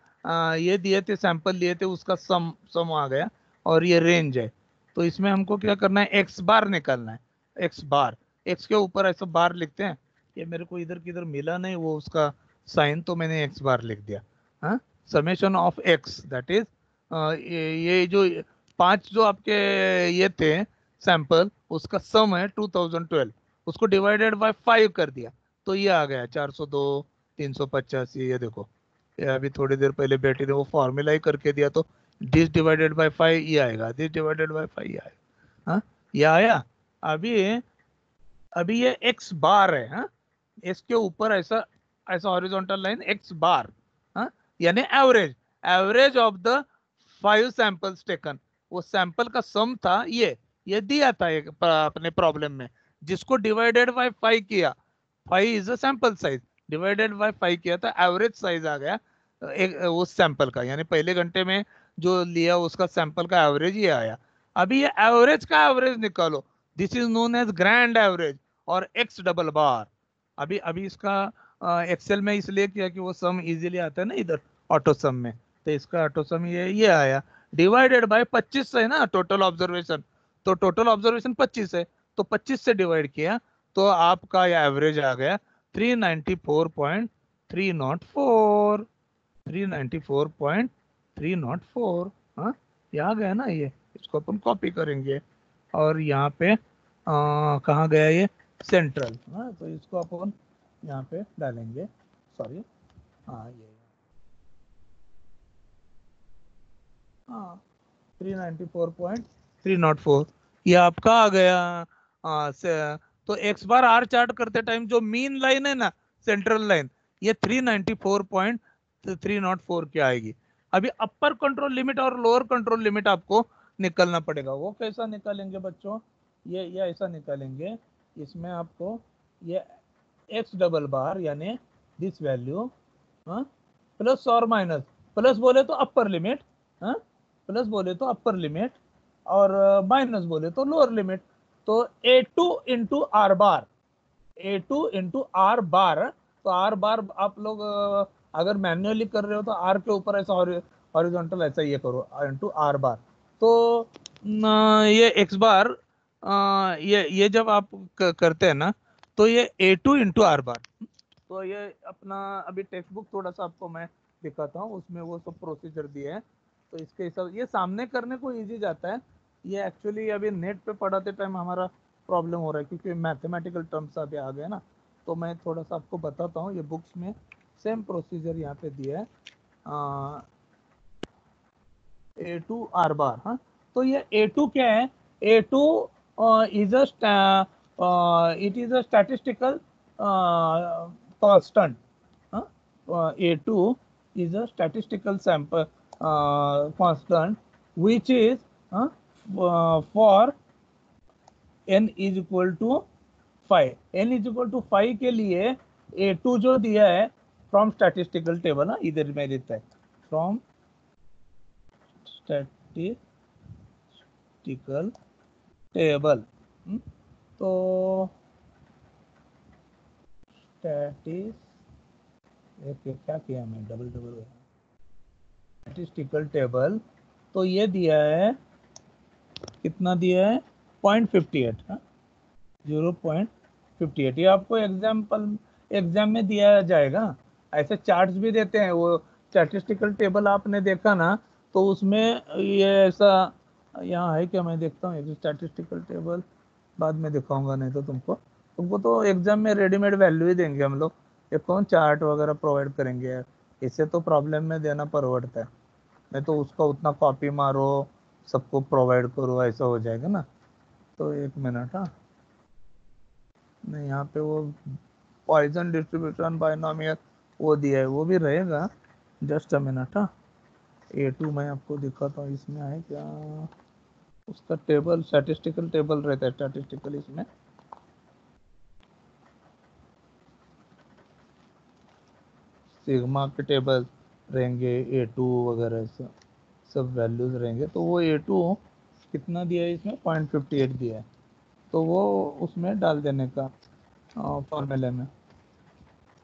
ये दिए थे, सैंपल दिए थे, उसका सम सम आ गया, और ये रेंज है। तो इसमें हमको क्या करना है, एक्स बार निकालना है। एक्स बार, एक्स के ऊपर ऐसा बार लिखते हैं, ये मेरे को इधर किधर मिला नहीं वो उसका साइन, तो मैंने एक्स बार लिख दिया। हाँ, summation of x that is, ये जो 5 जो आपके ये थे सैंपल, उसका सम है 2012, उसको डिवाइडेड बाय 5 कर दिया, तो ये आ गया 402 385। ये देखो, ये अभी थोड़ी देर पहले बेटी ने वो फॉर्मूला ही करके दिया, तो दिस डिवाइडेड बाय 5 ये आएगा, दिस डिवाइडेड बाय 5 ये आएगा। हाँ, ये आया। अभी अभी ये एक्स बार है। हाँ, इसके ऊपर ऐसा ऐसा हॉरिजॉन्टल लाइन एक्स बार, हाँ, यानी average, average of the 5 samples taken, वो सैंपल का सम था, ये दिया था एक अपने प्रॉब्लम में, जिसको डिवाइडेड बाय 5 किया, 5 is a sample size, divided by 5 किया था, एवरेज साइज आ गया एक उस सैंपल का, यानी पहले घंटे में जो लिया उसका सैंपल का एवरेज ये आया। अभी ये एवरेज का एवरेज निकालो, this is known as grand average और एक्स डबल बार। अभी अभी इसका एक्सेल में इसलिए किया कि वो सम इजीली आता है ना इधर ऑटो सम में, तो इसका ऑटो सम ये आया, डिवाइडेड बाय 25 है ना टोटल ऑब्जर्वेशन, तो टोटल ऑब्जर्वेशन 25 है, तो 25 से डिवाइड किया, तो आपका ये एवरेज आ गया 394.304, 394.304। हाँ, ये आ गया ना, ये इसको अपन कॉपी करेंगे, और यहाँ पे कहाँ गया ये सेंट्रल। हाँ, तो इसको अपन यहाँ पे डालेंगे, सॉरी, हाँ ये, हाँ 394.304 ये आपका आ गया। तो एक्स बार आर चार्ट करते टाइम जो मीन लाइन है ना, सेंट्रल लाइन, ये 394.304 की आएगी। अभी अपर कंट्रोल लिमिट और लोअर कंट्रोल लिमिट आपको निकलना पड़ेगा। वो कैसा निकालेंगे बच्चों, ये ऐसा निकालेंगे, इसमें आपको ये एक्स डबल बार यानी दिस वैल्यू, प्लस और माइनस, प्लस बोले तो अपर लिमिट, हाँ, प्लस बोले तो अपर लिमिट, और माइनस बोले तो लोअर लिमिट। तो A2 इंटू आर बार, A2 इंटू आर बार, तो आर बार आप लोग अगर मैन्युअली कर रहे हो तो आर के ऊपर ऐसा हॉरिजॉन्टल ऐसा ये करो इंटू आर बार, तो ये x बार ये जब आप करते हैं ना तो ये a2 इंटू आर बार। तो ये अपना अभी टेक्स्ट बुक थोड़ा सा आपको मैं दिखाता हूँ, उसमें वो सब प्रोसीजर दिए हैं। तो इसके हिसाब ये सामने करने को इजी जाता है। ये एक्चुअली अभी नेट पे पढ़ाते टाइम हमारा प्रॉब्लम हो रहा है क्योंकि मैथमेटिकल टर्म्स अभी आ गए ना। तो मैं थोड़ा सा आपको बताता हूँ, ये बुक्स में सेम प्रोसीजर यहाँ पे दिया है A2 R बार। हाँ, तो ये A2 क्या है? A2 is it is a statistical constant. A2 is a statistical sample constant which is for n is equal to 5। n is equal to 5 के लिए A2 जो दिया है फ्रॉम स्टैटिस्टिकल टेबल, ना इधर में देता है फ्रॉम स्टैटिस्टिकल टेबल। तो क्या किया मैं, डबल स्टैटिस्टिकल टेबल। तो ये दिया है, कितना दिया है? 0.58। हाँ, 0.58। ये आपको एग्जाम में दिया जाएगा। ऐसे चार्ट्स भी देते हैं, वो स्टैटिस्टिकल टेबल आपने देखा ना, तो उसमें ये ऐसा यहाँ है क्या, मैं देखता हूँ स्टैटिस्टिकल टेबल, बाद में दिखाऊंगा। नहीं तो तुमको तो एग्जाम में रेडीमेड वैल्यू ही देंगे हम लोग, ये कौन चार्ट वगैरह प्रोवाइड करेंगे यार। इससे तो प्रॉब्लम में देना परवड़ता है, नहीं तो उसका उतना कॉपी मारो, सबको प्रोवाइड करो, ऐसा हो जाएगा ना। तो एक मिनट। हाँ, नहीं यहाँ पे वो पॉइजन डिस्ट्रीब्यूशन बायनोमियल वो दिया है, वो भी रहेगा। Just a minute. हाँ, A2 मैं आपको दिखाता हूँ, इसमें है क्या उसका टेबल, स्टैटिस्टिकल टेबल रहता है स्टैटिस्टिकल। इसमें सिग्मा के टेबल रहेंगे, A2 वगैरह सब वैल्यूज रहेंगे। तो वो A2 कितना दिया है इसमें? 0.58 दिया है। तो वो उसमें डाल देने का फॉर्मूले में।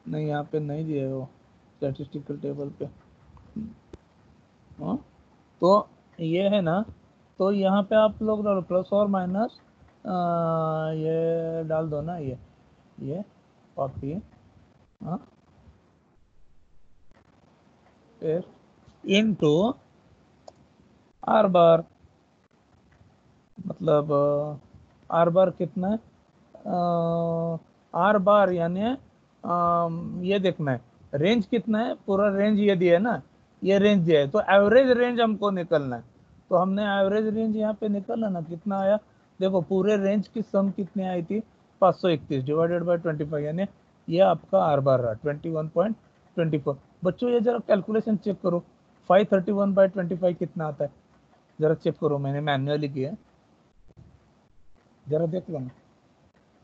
नहीं, यहाँ पे नहीं दिया है वो स्टैटिस्टिकल टेबल पे। हाँ, तो ये है ना, तो यहाँ पे आप लोग प्लस और माइनस ये डाल दो ना, ये कॉपी। हाँ, इनटू आर बार, मतलब आर बार कितना है? आर बार यानी ये देखना है रेंज कितना है, पूरा रेंज ये दिया है ना, ये रेंज दिया है। तो एवरेज रेंज हमको निकलना है। तो हमने एवरेज रेंज यहाँ पे निकला ना, कितना आया देखो, पूरे रेंज की सम कितनी आई थी? 531 डिवाइडेड बाय 25, यानी ये आपका आर बार रहा 21.24। बच्चों ये जरा कैलकुलेशन चेक करो, 531/25 कितना आता है, जरा चेक करो, मैंने मैन्युअली किया, जरा देख लो ना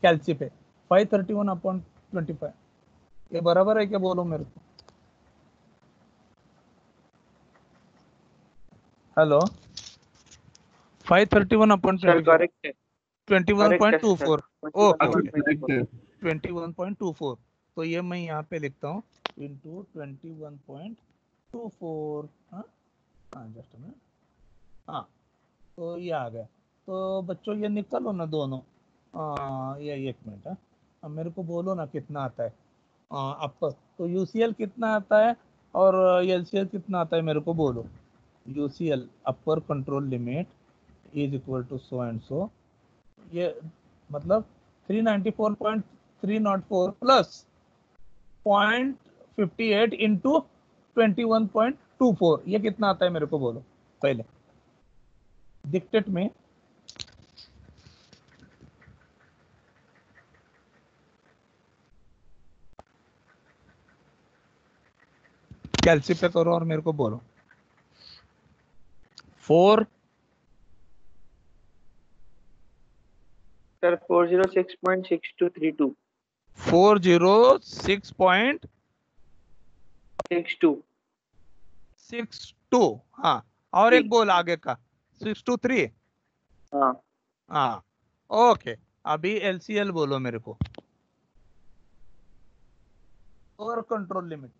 कैलसी पे। 531/25 ये बराबर है क्या, बोलो मेरे को। हेलो, 531/25 सर करेक्ट है, करेक्ट है सर। 21.24। Okay okay, 21.24। 21.24। तो ये मैं यहाँ पे लिखता हूँ इंटू 21.24। हाँ हाँ, जस्ट मिनट। हाँ, तो ये आ गया। तो बच्चों ये निकालो ना दोनों। ये एक मिनट। हाँ, अब मेरे को बोलो ना कितना आता है आपका। तो यूसीएल कितना आता है और एलसीएल कितना आता है, मेरे को बोलो। UCL upper control limit is equal to so and so, ये मतलब 394.304 प्लस 0.58 इंटू 21.24, ये कितना आता है मेरे को बोलो पहले डिक्टेट में। कैलसी पे करो और मेरे को बोलो। 4 सर 406.6232। 406.62। 62। हाँ, और एक 3। बोल आगे का 623। हाँ हाँ, ओके। अभी एलसीएल बोलो मेरे को और कंट्रोल लिमिट।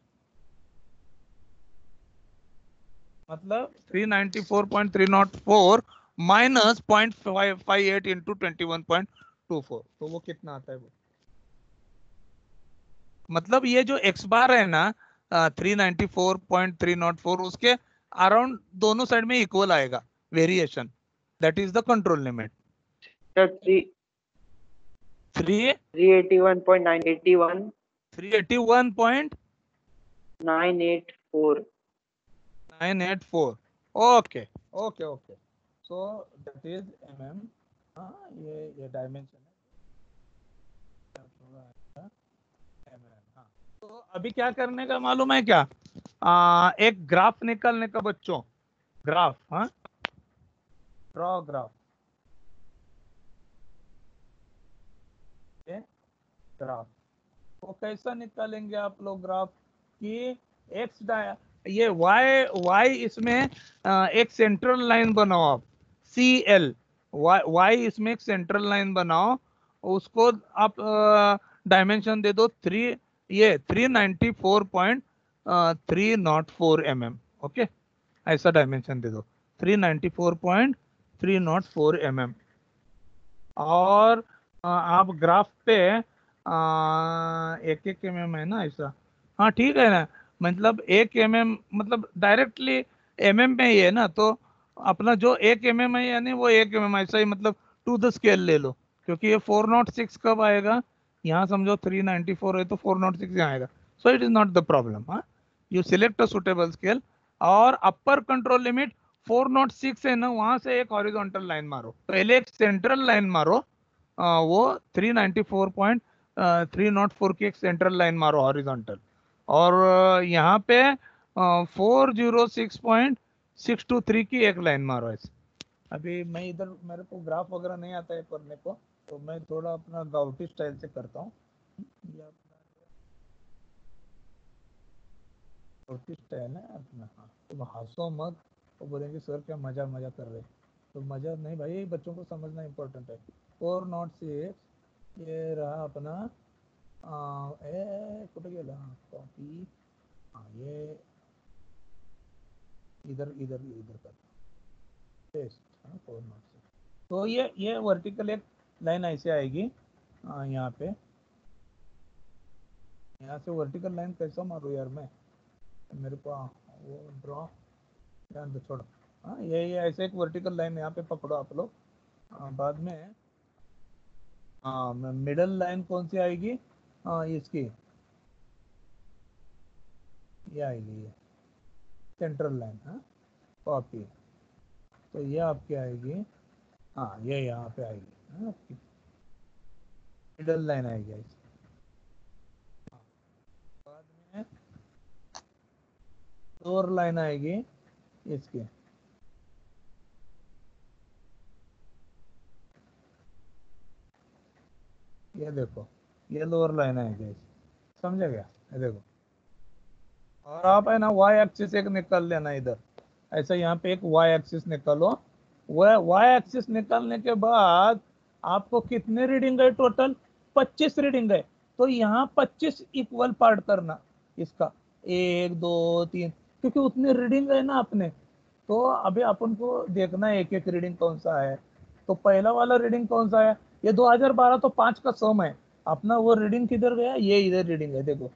मतलब 394.304 माइनस 0.58 इंटू 21.24, तो वो कितना आता है वो? मतलब ये जो x बार है ना 394.304 उसके अराउंड दोनों साइड में इक्वल आएगा variation, that is the control limit. Sir 381.984 381.984। Okay okay okay, so that is mm। हाँ ये डायमेंशन है mm। हाँ, तो अभी क्या करने का मालूम है क्या? एक ग्राफ निकालने का बच्चों, ग्राफ, हाँ ड्रॉ ग्राफ, ग्राफ वो कैसा निकालेंगे आप लोग ग्राफ कि एक्स ये y इसमें एक सेंट्रल लाइन बनाओ आप, CL, y इसमें एक सेंट्रल लाइन बनाओ, उसको आप डायमेंशन दे दो 394.304 mm, ओके, ऐसा डायमेंशन दे दो 394.304 mm। और आप ग्राफ पे एक mm है ना ऐसा, हाँ ठीक है ना, मतलब 1 mm मतलब डायरेक्टली mm में ही है ना, तो अपना जो 1 mm है यानी वो 1 mm ऐसा ही, मतलब टू द स्केल ले लो, क्योंकि ये 406 कब आएगा, यहाँ समझो 394 है तो 406 यहाँ आएगा, so it is not the problem. हाँ, you select a suitable scale और अपर कंट्रोल लिमिट 406 है ना, वहां से एक हॉरिजॉन्टल लाइन मारो, पहले एक सेंट्रल लाइन मारो, वो 394.304 की एक सेंट्रल लाइन मारो हॉरिजॉन्टल, और यहाँ पे 406.623 की एक लाइन मारो ऐसे। अभी मैं इधर मेरे को ग्राफ वगैरह नहीं आता है करने को, तो मैं थोड़ा अपना गाउटी स्टाइल से करता हूँ। ये अपना गाउटी स्टाइल है अपना। हाँ, तुम हंसो मत, तो बोलेंगे सर क्या मजा मजा कर रहे हैं, तो मजा नहीं भाई, बच्चों को समझना इंपॉर्टेंट है। 406 ये रहा अपना कुठे गेला कॉपी, हाँ ये इधर इधर इधर कर पेस्ट, हाँ 406, तो ये वर्टिकल एक लाइन ऐसे आएगी यहाँ पे, यहाँ से वर्टिकल लाइन कैसा मारूँ यार मैं, मेरे को वो ड्रॉ ध्यान दो छोड़ो। हाँ ये ऐसे एक वर्टिकल लाइन यहाँ पे पकड़ो आप लोग, बाद में हाँ मिडल लाइन कौन सी आएगी, इसकी ये आएगी, ये सेंट्रल लाइन, हाँ कॉपी, तो ये आपकी आएगी, हाँ ये यहाँ पे आएगी, हाँ आपकी मिडल लाइन आएगी ऐसे। बाद में लोअर लाइन आएगी इसकी, ये देखो ये लोअर लाइन आएगी, समझा गया, ये देखो। और आप है ना वाई एक्सिस एक निकाल लेना इधर, ऐसा यहाँ पे एक वाई एक्सिस निकालो, वह वाई एक्सिस निकालने के बाद आपको कितने रीडिंग है टोटल, 25 रीडिंग है, तो यहाँ 25 इक्वल पार्ट करना इसका, 1 2 3, क्योंकि उतनी रीडिंग है ना अपने, तो अभी अपन को देखना है एक एक रीडिंग कौन सा है। तो पहला वाला रीडिंग कौन सा है, ये 2012 तो 5 का सम है अपना, वो रीडिंग किधर गया, ये इधर रीडिंग है देखो,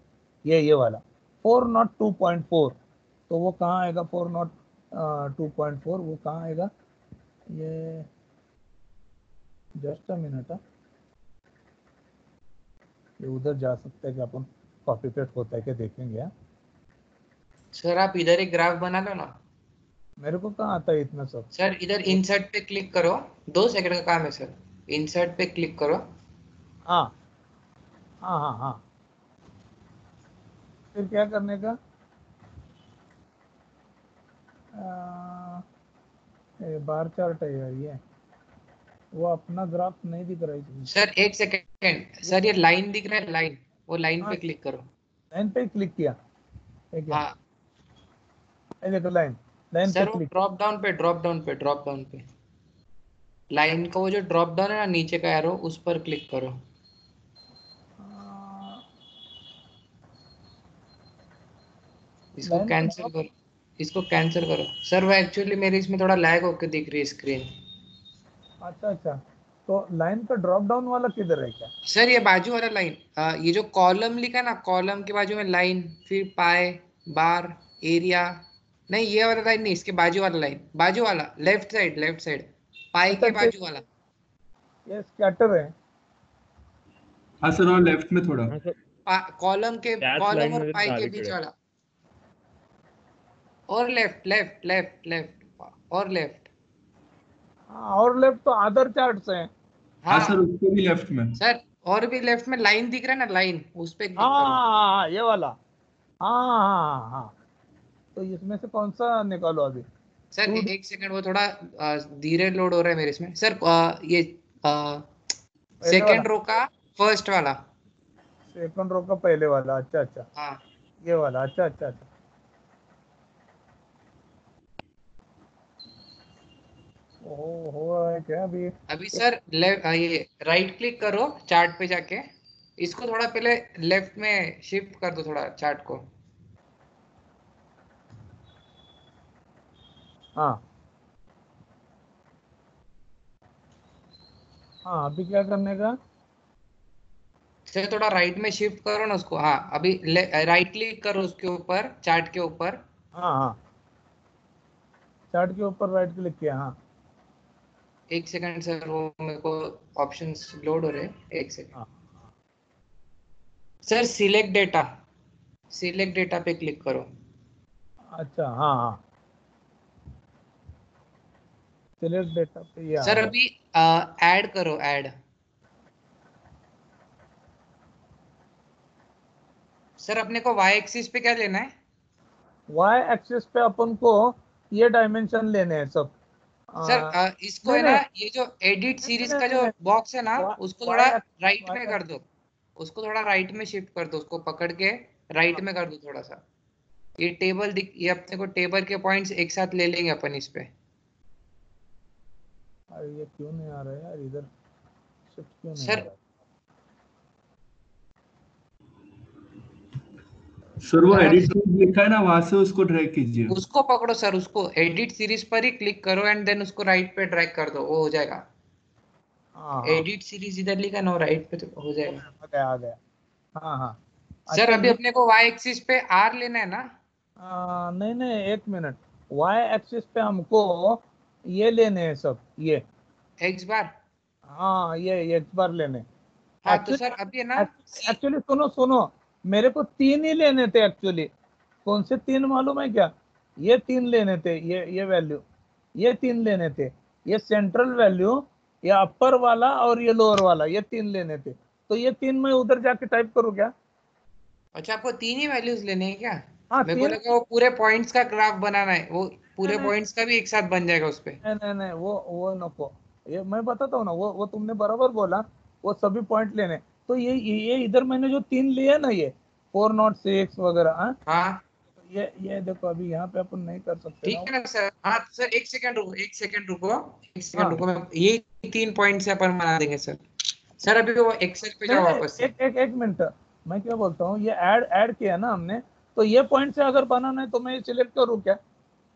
ये वाला 402.4, तो वो कहाँ आएगा 402.4, वो कहाँ आएगा, ये जस्ट अ मिनट, ये उधर जा सकते हैं कि अपन कॉपी पेस्ट होता है क्या देखेंगे। सर आप इधर एक ग्राफ बना लो ना। मेरे को कहाँ आता है इतना सब। सर इधर इंसर्ट पे क्लिक करो, 2 सेकंड का काम है सर, इंसर्ट पे क्लिक करो। हाँ हाँ हाँ हाँ, फिर क्या करने का, बार चार्ट है यार ये, वो अपना ग्राफ नहीं दिख रहा है इसमें। सर 1 सेकंड सर, ये लाइन दिख रहा है, लाइन, वो लाइन हाँ पे क्लिक करो। लाइन पे क्लिक किया, है क्या, हाँ ये देखो लाइन, लाइन पे सर, वो क्लिक, ड्रॉप डाउन पे लाइन का वो जो ड्रॉप डाउन है ना नीचे का एरो, उस पर क्लिक करो। इसको लाइन पे कैंसिल ड्रॉप, करो, इसको कैंसिल करो सर। वो एक्चुअली मेरे इसमें थोड़ा लैग होके दिख रही है स्क्रीन। अच्छा अच्छा, तो लाइन का ड्रॉप डाउन वाला किधर है क्या? सर ये बाजू वाला लाइन, ये जो कॉलम लिखा ना, कॉलम के बाजू में लाइन, फिर पाए, बार, एरिया, नहीं ये वाला लाइन नहीं, इसके बाजू वाला लाइन, बाजू वाला लेफ्ट साइड, लेफ्ट साइड पाई अच्छा के अच्छा, बाजू वाला। ये स्कैटर है। हाँ सर, और लेफ्ट में थोड़ा। हाँ सर, कॉलम के, डैश कॉलम लाइन और मध्ये पाई के डावीकडे बीच आहे. वाला, और लेफ्ट लेफ्ट लेफ्ट लेफ्ट और लेफ्ट। हाँ, और लेफ्ट तो अदर चार्ट्स हैं। हाँ सर, हाँ उसको भी लेफ्ट में। सर, और भी लेफ्ट में लाइन दिख रहा है ना, लाइन, उस पे क्लिक करो। हाँ ये वाला। हाँ हाँ हाँ हाँ, तो इसमें से कौन सा निकालो अभी? सर 2D एक सेकंड, वो थोड़ा धीरे लोड हो रहा है मेरे इसमें सर। ये पहले वाला, सेकंड रो का फर्स्ट वाला। सेकंड रो का पहले वाला, अच्छा अच्छा, हाँ ये वाला, अच्छा अच्छा अच्छा। ओ हो रहा है क्या अभी? अभी सर ये राइट क्लिक करो चार्ट पे जाके, इसको थोड़ा पहले लेफ्ट में शिफ्ट कर दो थोड़ा चार्ट को। हाँ हाँ, अभी क्या करने का? सर थोड़ा राइट में शिफ्ट करो ना उसको। हाँ अभी राइट क्लिक करो उसके ऊपर, चार्ट के ऊपर। हाँ हाँ, चार्ट के ऊपर राइट क्लिक किया, हाँ। एक सेकंड सर, वो मेरे को ऑप्शंस लोड हो रहे हैं, एक सेकंड। हाँ sir select data, select data पे क्लिक करो। अच्छा, हाँ हाँ, सिलेक्ट डेटा पे ये आ सर गया। अभी ऐड करो, ऐड। सर अपने को वाई एक्सिस पे क्या लेना है? वाई एक्सिस पे अपन को ये डायमेंशन लेने हैं सब। सर आ, इसको नहीं है ना, नहीं ये जो एडिट नहीं सीरीज नहीं का नहीं जो नहीं, बॉक्स है ना, उसको थोड़ा वाई एक्सिस, राइट वाई में कर एक्सिस, दो। उसको थोड़ा राइट में शिफ्ट कर दो, उसको पकड़ के राइट में कर दो थोड़ा सा। ये टेबल दिख, ये अपने को टेबल के पॉइंट्स एक साथ ले लेंगे अपन इस पे। अरे ये क्यों नहीं आ रहा है यार इधर, शिफ्ट क्यों नहीं आ सर रहा है? सर वो सर आप एडिट लिखा है ना, वहां से उसको ड्रैग कीजिए। उसको पकड़ो सर, उसको एडिट सीरीज पर ही क्लिक करो एंड देन उसको राइट पे ड्रैग कर दो, वो हो जाएगा। हाँ हाँ, एडिट सीरीज इधर लिखा ना, राइट पे तो हो जाएगा। आ गया आ गया, हाँ हाँ। सर अच्छा अभी ये, अपने को वाई एक्सिस पे आर लेना है ना? नहीं नहीं, एक मिनट, वाई एक्सिस पे हमको ये लेने हैं सब, ये, एक्स बार। हाँ ये एक बार लेने। हाँ तो एक्चुअली सर अभी है ना, सी। एक्चुअली सुनो सुनो, मेरे को तीन ही लेने थे एक्चुअली। कौन से तीन मालूम है क्या? ये तीन लेने थे, ये वैल्यू, ये तीन लेने थे, ये सेंट्रल वैल्यू, ये अपर वाला और ये लोअर वाला, ये तीन लेने थे। तो ये तीन मैं उधर जाके टाइप करूँ क्या? अच्छा आपको तीन ही वैल्यूज लेने हैं क्या? हाँ मेरे को तीन। लगा वो पूरे पॉइंट्स का ग्राफ बनाना है, वो नहीं पूरे नहीं पॉइंट्स का भी एक साथ बन जाएगा उस पे। नहीं नहीं नहीं, वो नको, ये मैं बताता हूँ ना, वो तुमने बराबर बोला, वो सभी पॉइंट लेने। तो ये इधर मैंने जो तीन लिए ना, ये 406 वगैरह, हाँ, हाँ ये देखो अभी यहाँ पे अपन नहीं कर सकते ना। ठीक है ना सर। हाँ तो सर एक सेकंड रुको, एक सेकंड रुको, एक सेकंड हाँ रुको, मैं ये तीन पॉइंट से अपन बना देंगे सर। सर अभी वो एक्सेल पे नहीं जाओ नहीं, वापस से। एक मिनट, मैं क्या बोलता हूँ, ये ऐड ऐड किया ना हमने, तो ये पॉइंट से अगर बनाना है तो मैं सिलेक्ट करूँ क्या?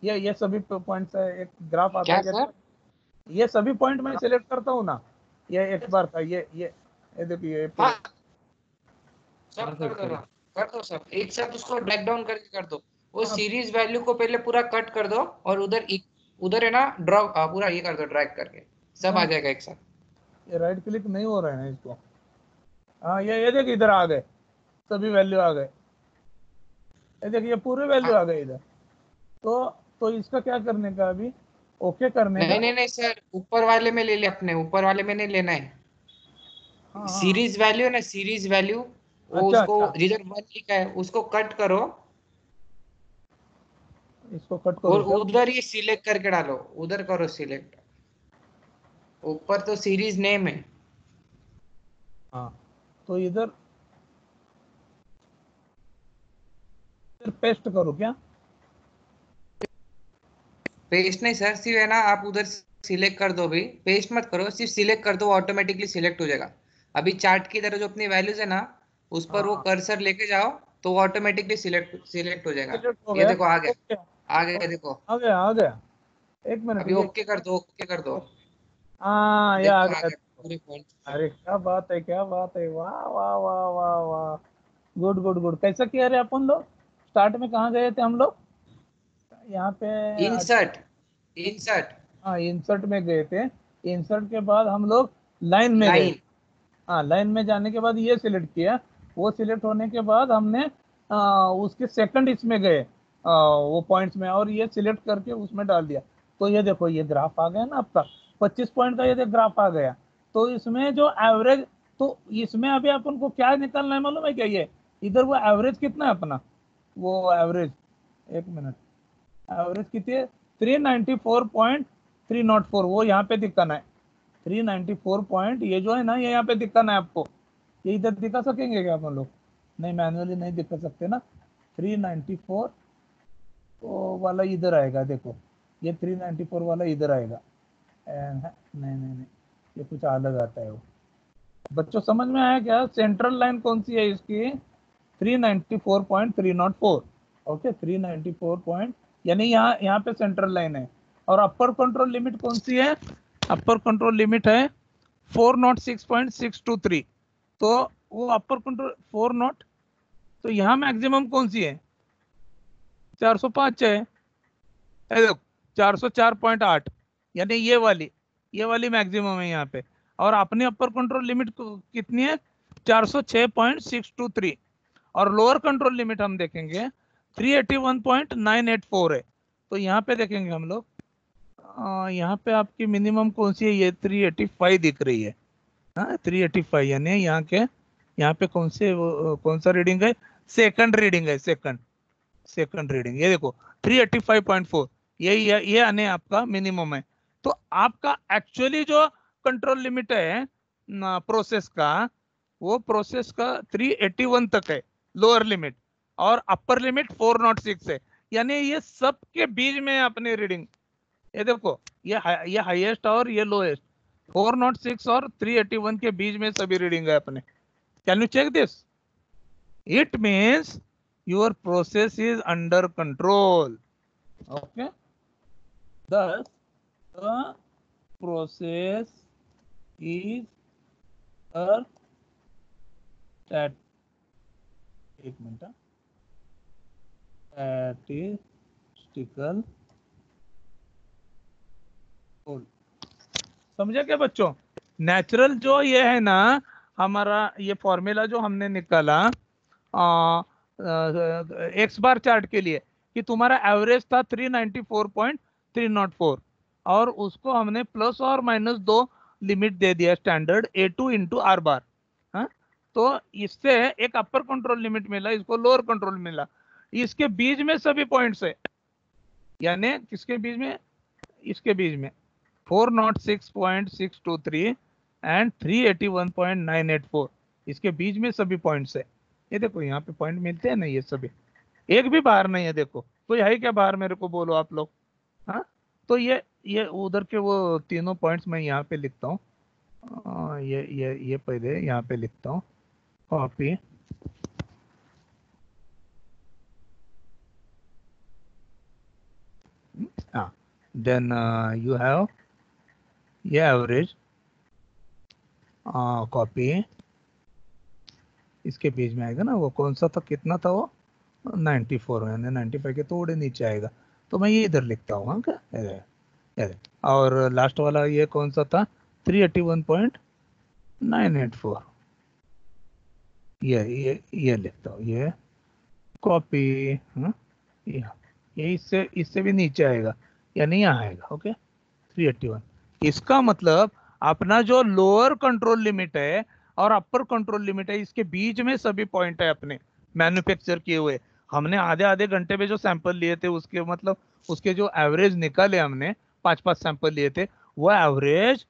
ये सभी पॉइंट से एक ग्राफ आता क्या है क्या? सर? ये सभी पॉइंट मैं सिलेक्ट करता हूँ ना, ये एक बार का, ये देखिए, ये पूरे। हाँ सब हाँ सर, कर दो ना, करेक्ट. कर दो सब एक साथ, उसको ड्रैग डाउन करके कर दो। वो हाँ, सीरीज वैल्यू को पहले पूरा कट कर दो, और उधर उधर है ना ड्रॉ, पूरा ये कर दो ड्रैग करके, सब आ नहीं, जाएगा एक साथ। ये राइट क्लिक नहीं हो रहा है ना इसको। हाँ ये देखिए इधर आ गए, सभी वैल्यू आ गए, ये देखिए ये पूरे वैल्यू हाँ, आ गए इधर। तो तो इसका क्या करने का अभी? ओके करने नहीं का? नहीं नहीं सर, ऊपर वाले में ले ले, अपने ऊपर वाले में नहीं लेना है। हाँ हाँ, सीरीज वैल्यू है ना, सीरीज वैल्यू, वो अच्छा उसको अच्छा, जिधर वन लिखा है उसको कट करो, इसको कट और करूँ क्या? उधर ये सिलेक्ट करके डालो, उधर करो सिलेक्ट। ऊपर तो सीरीज नेम है। हाँ, तो इधर पेस्ट करूँ क्या? पेस्ट नहीं सर, सिर्फ है ना आप उधर सिलेक्ट कर दो, भी पेस्ट मत करो, सिर्फ सिलेक्ट कर दो, ऑटोमेटिकली सिलेक्ट हो जाएगा। अभी चार्ट की तरह जो अपनी वैल्यूज है ना, उस हाँ पर वो हाँ, कर्सर लेके जाओ, तो वो ऑटोमेटिकली सिलेक्ट सिलेक्ट हो जाएगा। सिलेक्ट हो ये गया, देखो आ गया। ओके। आ गया देखो, आ गया आ गया, एक मिनट अभी ये ओके कर दो, ओके कर दो, हाँ ये आ देखो आ गया। गया पूरे पॉइंट। अरे क्या बात है, क्या बात है, वाह वाह वाह वाह वाह, गुड गुड गुड। कैसा किया रे अपन लोग, स्टार्ट में कहाँ गए थे हम लोग, यहाँ पे इंसर्ट, इंसर्ट, हाँ इंसर्ट में गए थे। इंसर्ट के बाद हम लोग लाइन में गए। लाइन, हाँ लाइन में जाने के बाद ये सिलेक्ट किया, वो सिलेक्ट होने के बाद हमने उसके सेकंड इसमें गए वो पॉइंट्स में, और ये सिलेक्ट करके उसमें डाल दिया। तो ये देखो ये ग्राफ आ गया ना आपका 25 पॉइंट का, ये ग्राफ आ गया। तो इसमें जो एवरेज, तो इसमें अभी अपन को क्या निकालना है मालूम है क्या, ये इधर वो एवरेज कितना है अपना, वो एवरेज, एक मिनट, एवरेज कितनी है 394.304, वो यहाँ पे दिखाना है 394 पॉइंट, ये जो है ना ये यहाँ पे दिखाना है आपको। ये इधर दिखा सकेंगे क्या अपन लोग, नहीं मैनुअली नहीं दिखा सकते ना। 394 वाला इधर आएगा, देखो ये 394 वाला इधर आएगा। नहीं नहीं नहीं, ये कुछ अलग आता है वो। बच्चों समझ में आया क्या, सेंट्रल लाइन कौन सी है इसकी, 394.304, ओके 394 पॉइंट, यानी यहाँ यहाँ पे सेंट्रल लाइन है। और अपर कंट्रोल लिमिट कौन सी है, अपर कंट्रोल लिमिट है 406.623। तो वो अपर कंट्रोल 40, तो यहाँ मैक्सिमम कौन सी है 405 है, देखो 404.8, यानी ये वाली मैक्सिमम है यहाँ पे। और अपनी अपर कंट्रोल लिमिट कितनी है 406.623, और लोअर कंट्रोल लिमिट हम देखेंगे 381.984 है। तो यहाँ पे देखेंगे हम लोग, यहाँ पे आपकी मिनिमम कौन सी है, ये 385 दिख रही है, हाँ 385, यानी यहाँ पे कौन सा रीडिंग है, सेकंड रीडिंग है, सेकंड रीडिंग, ये देखो 385.4, ये आने आपका मिनिमम है। तो आपका एक्चुअली जो कंट्रोल लिमिट है प्रोसेस का, वो प्रोसेस का 381 तक है लोअर लिमिट, और अपर लिमिट 406 है, यानी ये सब के बीच में अपनी रीडिंग, ये देखो ये हाईएस्ट और ये लोएस्ट, 406 और 381 के बीच में सभी रीडिंग है अपने। Can you check this, it means your process is under control, okay, thus the process is a stat, एक मिनट, statistical control, समझे क्या बच्चों। नेचुरल जो ये है ना हमारा ये फॉर्मूला जो हमने निकाला एक्स बार चार्ट के लिए, कि तुम्हारा एवरेज था 394.304, और उसको हमने प्लस और माइनस 2 लिमिट दे दिया स्टैंडर्ड A2 इंटू आर बार, हाँ। तो इससे एक अपर कंट्रोल लिमिट मिला, इसको लोअर कंट्रोल मिला, इसके बीच में सभी पॉइंट्स है, यानी किसके बीच में, इसके बीच में 406.623 एंड 381.984, इसके बीच में सभी पॉइंट्स है। ये देखो यहाँ पे पॉइंट मिलते हैं ना, ये सभी, एक भी बाहर नहीं है, देखो कोई है क्या बाहर, मेरे को बोलो आप लोग, हाँ। तो ये उधर के वो तीनों पॉइंट्स मैं यहाँ पे लिखता हूँ, ये पहले यहाँ पे लिखता हूँ, कॉपी, हाँ, देन यू हैव ये एवरेज, कॉपी, इसके बीच में आएगा ना, वो कौन सा था, कितना था वो 94, यानी 95 के थोड़े नीचे आएगा, तो मैं ये इधर लिखता हूँ, हाँ क्या, ये, और लास्ट वाला ये कौन सा था 381.984, ये लिखता हूँ, ये कॉपी, हाँ, ये इससे भी नीचे आएगा, यानी यहाँ आएगा, ओके 381। इसका मतलब अपना जो लोअर कंट्रोल लिमिट है और अपर कंट्रोल लिमिट है, इसके बीच में सभी पॉइंट है अपने मैन्युफैक्चर किए हुए। हमने आधे आधे घंटे में जो सैंपल लिए थे उसके मतलब उसके जो एवरेज निकाले, हमने 5-5 सैंपल लिए थे, वो एवरेज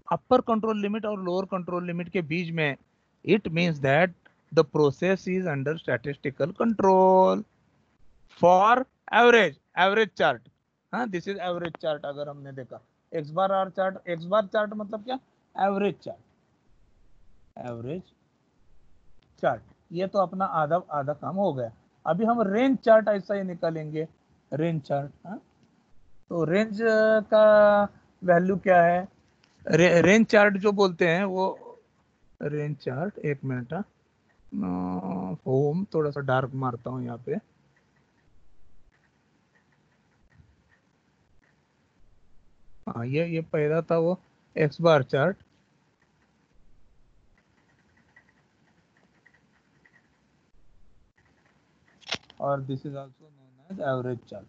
अपर कंट्रोल लिमिट और लोअर कंट्रोल लिमिट के बीच में। It means that the process is under statistical control for average chart, हाँ दिस इज एवरेज चार्ट। अगर हमने देखा X bar R chart, X bar chart मतलब क्या, एवरेज चार्ट, एवरेज चार्ट, ये तो अपना आधा आधा काम हो गया। अभी हम रेंज चार्ट ऐसा ही निकालेंगे, रेंज चार्ट। हाँ, तो रेंज का वैल्यू क्या है? रेंज चार्ट जो बोलते हैं वो, रेंज चार्ट, एक मिनट, होम थोड़ा सा डार्क मारता हूँ यहाँ पे। हाँ, ये पहला था वो एक्स बार चार्ट, और this is also known as average chart.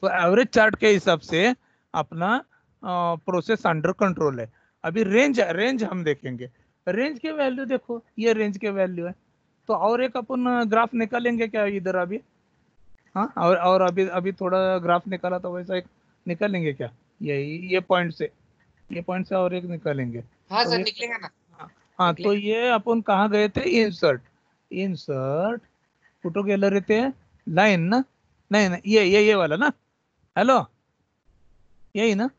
तो एवरेज चार्ट के हिसाब से अपना प्रोसेस अंडर कंट्रोल है। अभी रेंज रेंज हम देखेंगे। रेंज के वैल्यू देखो, ये रेंज के वैल्यू है। तो और एक अपन ग्राफ निकालेंगे क्या इधर अभी? हाँ, और अभी अभी थोड़ा ग्राफ निकाला तो वैसा एक निकालेंगे क्या? यही ये पॉइंट से और एक निकालेंगे। हाँ तो सर ये, निकलेगा ना, हाँ हाँ, तो निकलेगा। ये अपन कहाँ गए थे? इंसर्ट, इंसर्ट फोटो गैलरी थे, लाइन ना? नहीं नहीं, ये वाला ना? हेलो, यही ना?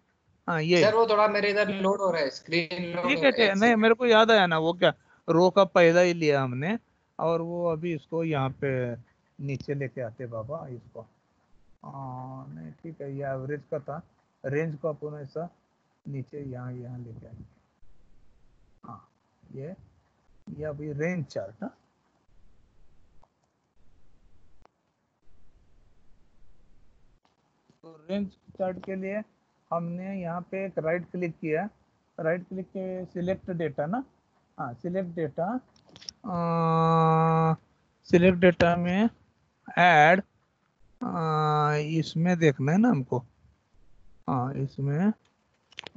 हाँ, ये सर वो थोड़ा मेरे इधर लोड हो रहा है, स्क्रीन लोड ठीक हो है, रहा है, ठीक। एक नहीं, सेकंड। मेरे को याद आया ना, वो क्या, रो का पहला ही लिया हमने, और वो अभी इसको यहाँ पे नीचे लेके आते बाबा इसको। नहीं, ठीक है, ये एवरेज का था। रेंज को अपन ऐसा नीचे यहाँ यहाँ लेके आएंगे। हाँ, ये अभी रेंज चार्ट। हाँ, तो रेंज चार्ट के लिए हमने यहाँ पे एक राइट क्लिक किया, राइट क्लिक के सिलेक्ट डेटा ना? हाँ, सिलेक्ट डेटा, सिलेक्ट डेटा में ऐड, इसमें देखना है ना हमको। हाँ, इसमें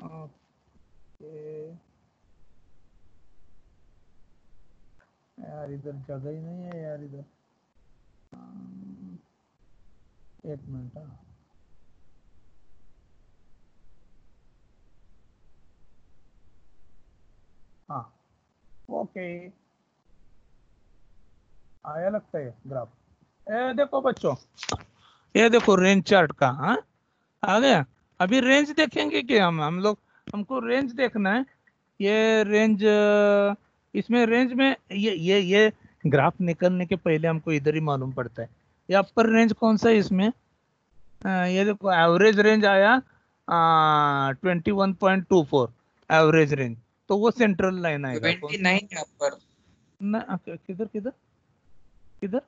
ओके, यार इधर जगह ही नहीं है यार इधर। एक मिनट। हाँ, ओके, आया लगता है ग्राफ। देखो बच्चों, ये देखो रेंज चार्ट का। हाँ, आ गया। अभी रेंज देखेंगे कि हम लोग, हमको रेंज देखना है। ये रेंज, इसमें रेंज में ये ग्राफ निकलने के पहले हमको इधर ही मालूम पड़ता है ये अपर रेंज कौन सा है इसमें। ये देखो एवरेज रेंज आया 21.24 एवरेज रेंज। तो वो सेंट्रल लाइन आएगा कौन? 29 है ऊपर। ना, किधर किधर किधर?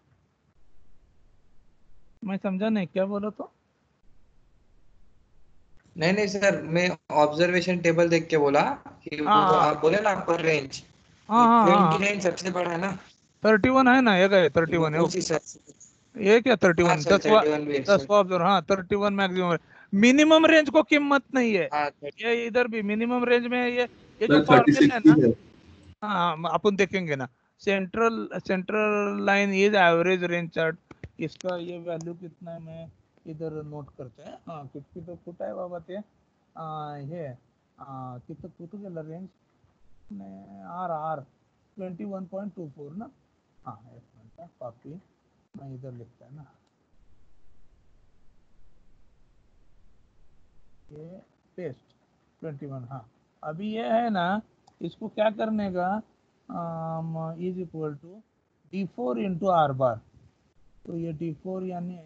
मैं समझा नहीं, क्या बोला तो? नहीं नहीं सर, मैं ऑब्जर्वेशन टेबल देख के बोला कि हाँ वो हाँ आप बोले ना अपर रेंज, हाँ हाँ हाँ हाँ, 29 सबसे बड़ा है ना, 31 है ना, ये गए तो वो 31 है। उस हिसाब से। ये क्या हाँ 31? सर 31 भी है सर। दसवा ऑब्जर्व, हाँ 31 मैक्सिमम। मिनिमम रेंज को कीमत नहीं है। हाँ ये इधर भी मिनिमम रेंज में ये जो सर फॉर्मूला 36 है की ना, है। हाँ अपन देखेंगे ना। Central central line is average range chart. इसका ये वैल्यू कितना है, मैं इधर नोट करते हैं। हाँ, कितकी तो कुठं आहे बाबा ते? हे किती कुठं गेलं रेंज? आर आर 21.24 ना? हाँ, एक मिनट, कॉपी, मैं इधर लिखता है ना, ये पेस्ट 21। हाँ, अभी ये है ना, इसको क्या करने का, is equal to D4 into R bar. तो ये D4 यानी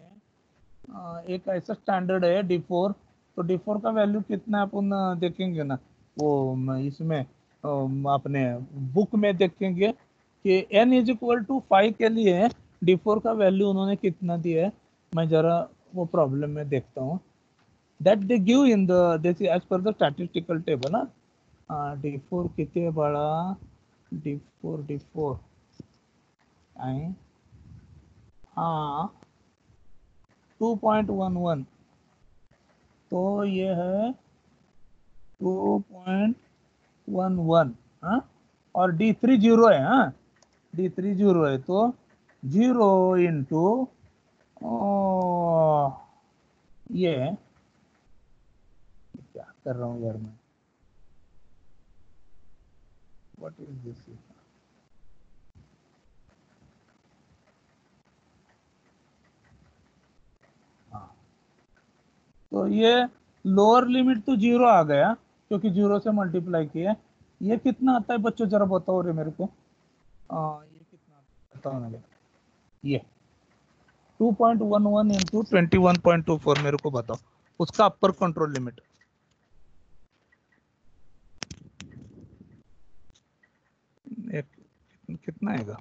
एक ऐसा स्टैंडर्ड है D4। तो D4 का वैल्यू कितना है अपन देखेंगे ना, वो इसमें अपने बुक में देखेंगे कि n इज इक्वल टू 5 के लिए D4 का वैल्यू उन्होंने कितना दिया है। मैं जरा वो प्रॉब्लम में देखता हूँ। that they give in the, this is as per the statistical table ना। D4 किती है बड़ा? D4 आहे, हाँ 2.11। तो ये है 2.11। हाँ, और D3 जीरो है। हाँ, D3 जीरो है, तो 0 इंटू ये क्या कर रहा हूँ यार मैं, व्हाट इज दिस? हाँ, तो ये लोअर लिमिट तो 0 आ गया क्योंकि 0 से मल्टीप्लाई किया। ये कितना आता है बच्चों, जरा बताओ रे मेरे को। ये कितना आता है बताओ ना। ये 2.11 इंटू 21.24 मेरे को बताओ उसका अपर कंट्रोल लिमिट। एक कितना आएगा?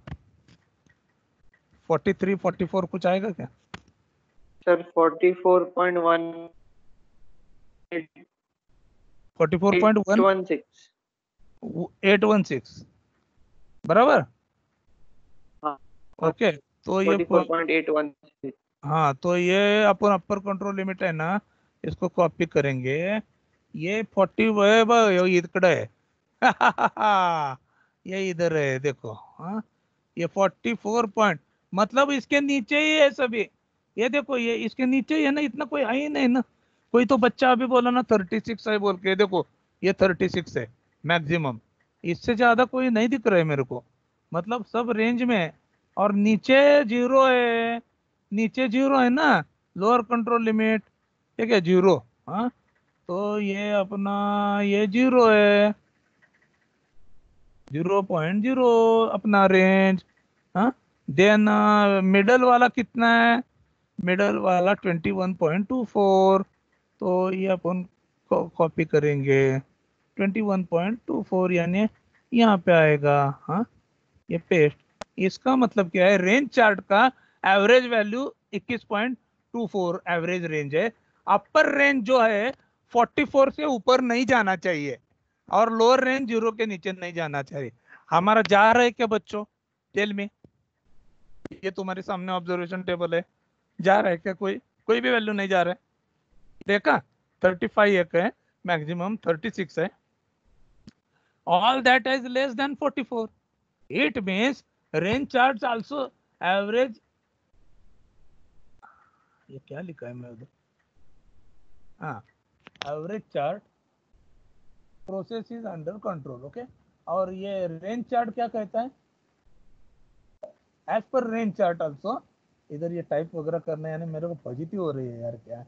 43 44 कुछ आएगा क्या? सर 44.1 44.1 816 बराबर। हाँ ओके तो ये 44.816 हाँ तो ये अपन अपर कंट्रोल लिमिट है ना, इसको कॉपी करेंगे। ये 40 इकड़े है ये इधर है देखो। हाँ ये 44 पॉइंट मतलब इसके नीचे ही है सभी। ये देखो ये इसके नीचे ही है ना, इतना कोई है ही नहीं ना। कोई तो बच्चा अभी बोला ना 36 है बोल के, देखो ये 36 है मैक्सिमम, इससे ज्यादा कोई नहीं दिख रहा है मेरे को। मतलब सब रेंज में है। और नीचे जीरो है, नीचे जीरो है ना, लोअर कंट्रोल लिमिट, ठीक है जीरो। हाँ तो ये अपना ये जीरो है, 0.0 अपना रेंज। हाँ देन मिडल वाला कितना है? मिडल वाला 21.24। तो ये अपन कॉपी करेंगे 21.24 यानी यहाँ पे आएगा। हाँ ये पेस्ट। इसका मतलब क्या है? रेंज चार्ट का एवरेज वैल्यू 21.24 एवरेज रेंज है। अपर रेंज जो है 44 से ऊपर नहीं जाना चाहिए और लोअर रेंज 0 के नीचे नहीं जाना चाहिए। हमारा जा रहा है क्या बच्चों? टेल में, ये तुम्हारे सामने ऑब्जर्वेशन टेबल है, जा रहा है क्या? कोई कोई भी वैल्यू नहीं जा रहा है? देखा 35 एक है, मैक्सिमम 36 है। All that is less than 44। It means range charts also average। ये क्या लिखा है मैं उधर? हाँ average chart process is under control. Okay और ये रेंज चार्ट क्या कहता है? As per range chart also. इधर ये टाइप वगैरह करना है यानी मेरे को फजीती हो रही है यार, क्या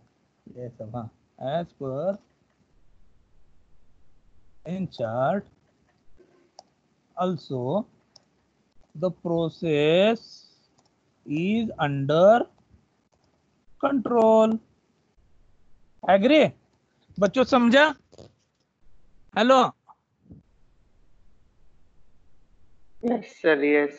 ये सब। हाँ as per range chart also the process is under control। Agree बच्चों? समझा? हेलो यस सर यस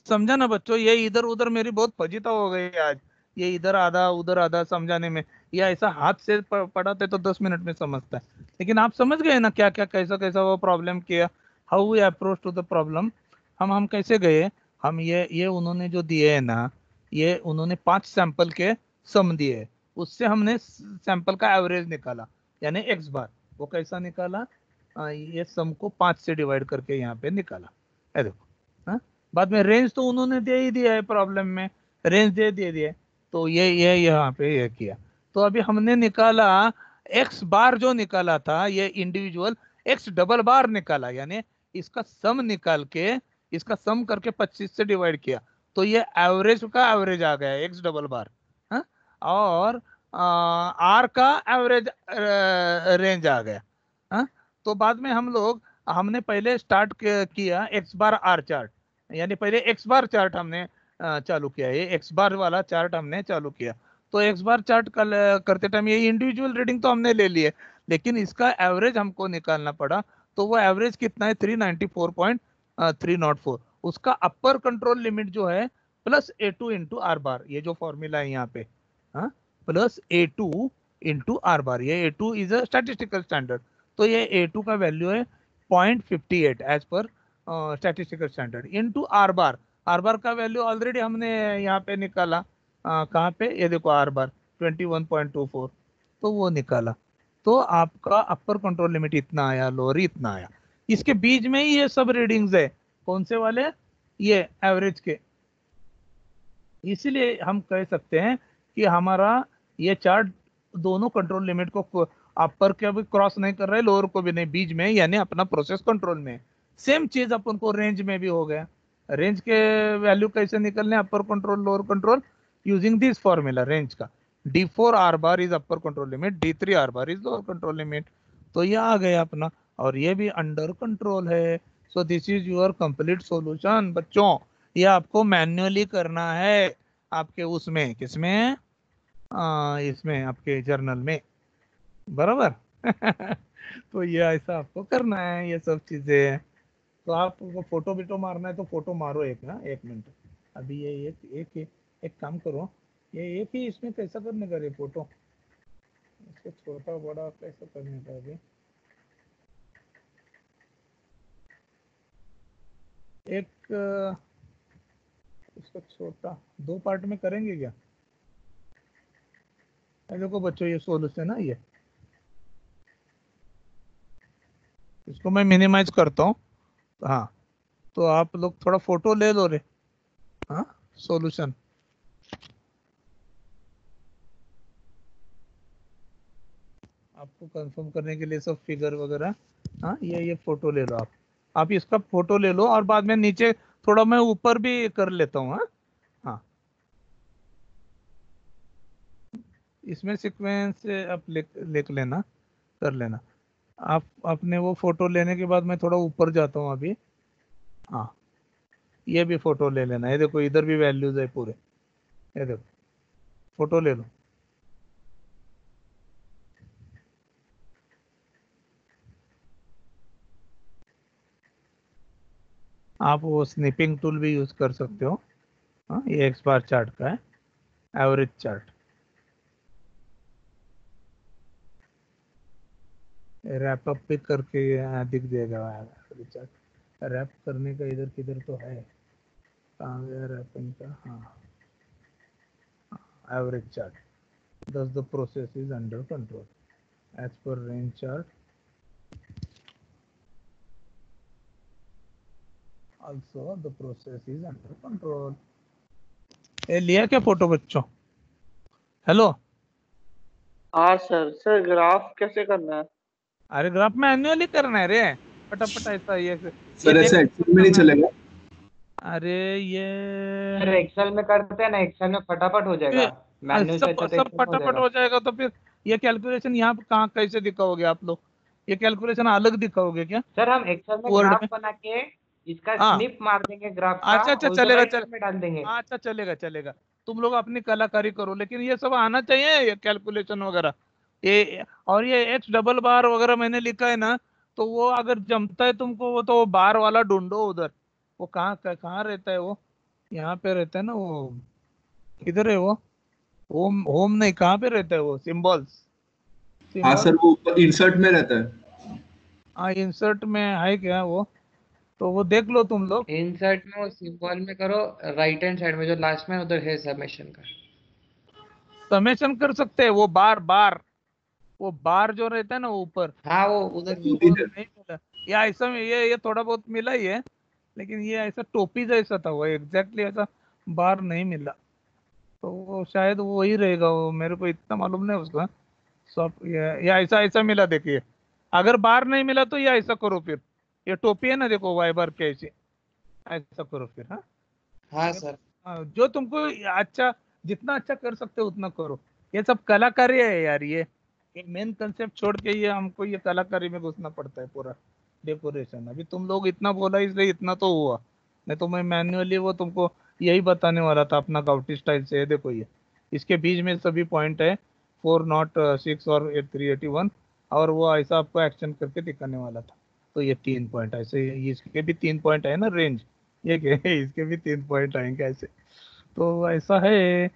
समझा ना बच्चों? ये इधर उधर मेरी बहुत फजीता हो गई आज, ये इधर आधा उधर आधा समझाने में। या ऐसा हाथ से पढ़ाते तो 10 मिनट में समझता है, लेकिन आप समझ गए ना क्या क्या कैसा कैसा वो प्रॉब्लम किया, how we approach to the problem. हम कैसे गए? हम ये उन्होंने जो दिए है ना, ये उन्होंने 5 सैंपल के सम दिए, उससे हमने सैंपल का एवरेज निकाला यानी एक्स बार। वो कैसा निकाला? ये सम को 5 से डिवाइड करके यहाँ पे निकाला। ये देखो। हाँ बाद में रेंज तो उन्होंने दे ही दिया है, प्रॉब्लम में रेंज दे दिए। तो ये यहाँ पे ये किया। तो अभी हमने निकाला एक्स बार, जो निकाला था ये इंडिविजुअल एक्स डबल बार निकाला, यानी इसका सम निकाल के इसका सम करके 25 से डिवाइड किया, तो ये एवरेज का एवरेज आ गया एक्स डबल बार। हाँ और आर का एवरेज रेंज आ गया। हाँ तो बाद में हमने पहले स्टार्ट किया एक्स बार आर चार्ट, यानी पहले एक्स बार चार्ट हमने चालू किया, ये एक्स बार वाला चार्ट हमने चालू किया। तो एक्स बार चार्ट करते टाइम ये इंडिविजुअल रीडिंग तो हमने ले ली है, लेकिन इसका एवरेज हमको निकालना पड़ा। तो वो एवरेज कितना है? 394.304। उसका अपर कंट्रोल लिमिट जो है प्लस A2 इंटू आर बार, ये जो फॉर्मूला है यहाँ पे, हाँ प्लस A2 इंटू आर बार। ये A2 is a statistical standard, तो ये A2 का वैल्यू है 0.58 as per statistical standard into R bar. R bar का वैल्यू ऑलरेडी हमने यहाँ पे निकाला, कहाँ पे? ये देखो आर बार 21.24, तो वो निकाला। तो आपका अपर कंट्रोल लिमिट इतना आया, लोअर इतना आया। इसके बीच में ही ये सब रीडिंग्स है, कौन से वाले? ये एवरेज के। इसीलिए हम कह सकते हैं कि हमारा ये चार्ट दोनों कंट्रोल लिमिट को अपर के भी क्रॉस नहीं कर रहे, लोअर को भी नहीं, बीच में यानी अपना प्रोसेस कंट्रोल में। सेम चीज अपन को रेंज में भी हो गया। रेंज के वैल्यू कैसे निकलने? Upper control lower control using this formula range का। D4 are bar is upper control limit, D3 are bar is lower control limit. तो ये आ गया अपना, और ये भी अंडर कंट्रोल है। सो this is your complete solution बच्चों। ये आपको मैन्युअली करना है आपके उसमें, किसमें, इसमें आपके जर्नल में, बराबर। तो ये ऐसा आपको करना है, ये सब चीजें। तो आपको फोटो बिटो मारना है तो फोटो मारो एक ना, 1 मिनट। अभी ये एक काम करो, ये एक ही इसमें कैसा करने का रे फोटो, इसको छोटा बड़ा कैसे करने का अभी। एक इसको छोटा 2 पार्ट में करेंगे क्या? देखो बच्चों, ये सॉल्यूशन है ये, इसको मैं मिनिमाइज करता हूँ। हाँ, तो आप लोग थोड़ा फोटो ले लो रे। हाँ, सॉल्यूशन आपको कंफर्म करने के लिए सब फिगर वगैरह। हाँ, ये फोटो ले लो आप इसका फोटो ले लो, और बाद में नीचे थोड़ा मैं ऊपर भी कर लेता हूँ। हाँ हाँ, इसमें सीक्वेंस आप लिख लेना, कर लेना। आप अपने वो फोटो लेने के बाद मैं थोड़ा ऊपर जाता हूँ अभी। हाँ, ये भी फोटो ले लेना, ये देखो इधर भी वैल्यूज है पूरे, ये देखो फोटो ले लो। आप वो स्निपिंग टूल भी यूज कर सकते हो। हाँ, ये एक्स बार चार्ट का है, एवरेज चार्ट। रैप अप भी करके दिख जाएगा एवरेज चार्ट। रैप करने का इधर किधर तो है, कहाँ गया रैपिंग का? हाँ, average chart. thus the process is under control as per range chart. Also the process is under control. ये लिया क्या फोटो बच्चों? हेलो, हाँ सर ग्राफ कैसे करना है? अरे ग्राफ मैन्युअली करना है रे, फटाफट ऐसा ये सर देख ऐसा एक्सेल में नहीं चलेगा? अरे ये अरे एक्सेल में करते हैं ना, एक्सेल में फटाफट हो जाएगा। मैन्युअल से सब अच्छा तो सब एक्सेल में हो फटाफट जाएगा। हो जाएगा। तो फिर ये कैलकुलेशन यहाँ पे कहाँ कैसे दिखाओगे आप लोग? ये कैलकुलेशन अलग दिखाओगे क्या सर हम एक्सेल में वर्ड ग्राफ में? बना के इसका हाँ, स्निप मार देंगे ग्राफ का, अच्छा अच्छा, और उसको चलेगा एक्सेल में डाल देंगे। अच्छा, चलेगा चलेगा। तुम लोग अपनी कलाकारी करो, लेकिन ये सब आना चाहिए, ये कैलकुलेशन वगैरह। ये और ये एक्स डबल बार वगैरह मैंने लिखा है ना, तो वो अगर जमता है तुमको, वो तो वो बार वाला ढूंढो उधर। वो कहाँ रहता है वो? यहाँ पे रहता है ना वो, किधर है वो? होम होम नहीं, कहाँ पे रहता है वो? सिंबल्स, हाँ सिंबल। सर, वो ऊपर इंसर्ट में रहता है। हाँ, इंसर्ट में है क्या वो? तो वो देख लो तुम लोग। इंसर्ट में वो सिंबल में करो, राइट हैंड साइड में जो लास्ट में उधर है समेशन का। समेशन कर सकते हैं, वो बार बार, वो बार जो रहता है ना वो ऊपर, हाँ वो उधर वो भी वो है। नहीं मिला। या ऐसा में ये थोड़ा बहुत मिला ही है, लेकिन ये ऐसा टोपी जैसा था, वो एग्जैक्टली ऐसा बार नहीं मिला। तो वो शायद वो वही रहेगा, वो मेरे को इतना मालूम नहीं उसका। सब ये ऐसा ऐसा मिला, देखिए। अगर बार नहीं मिला तो ये ऐसा करो फिर, ये टोपी है ना, देखो वाई बार के ऐसे, ऐसा करो फिर। हाँ, हाँ सर। हाँ, जो तुमको अच्छा, जितना अच्छा कर सकते हो उतना करो। ये सब कलाकारी है यार, ये मेन कंसेप्ट छोड़ के ये हमको ये कलाकारी में घुसना पड़ता है पूरा। डेकोरेशन अभी तुम लोग इतना बोला इसलिए इतना तो हुआ, नहीं तो मैं मैन्युअली वो तुमको यही बताने वाला था अपना गाउटी स्टाइल से। ये देखो, ये इसके बीच में सभी पॉइंट है, 406 और 381, और वो ऐसा आपको एक्शन करके दिखाने वाला था। तो ये 3 पॉइंट ऐसे, इसके भी 3 पॉइंट है ना रेंज, ये क्या है, इसके भी 3 पॉइंट आएंगे ऐसे। तो ऐसा है,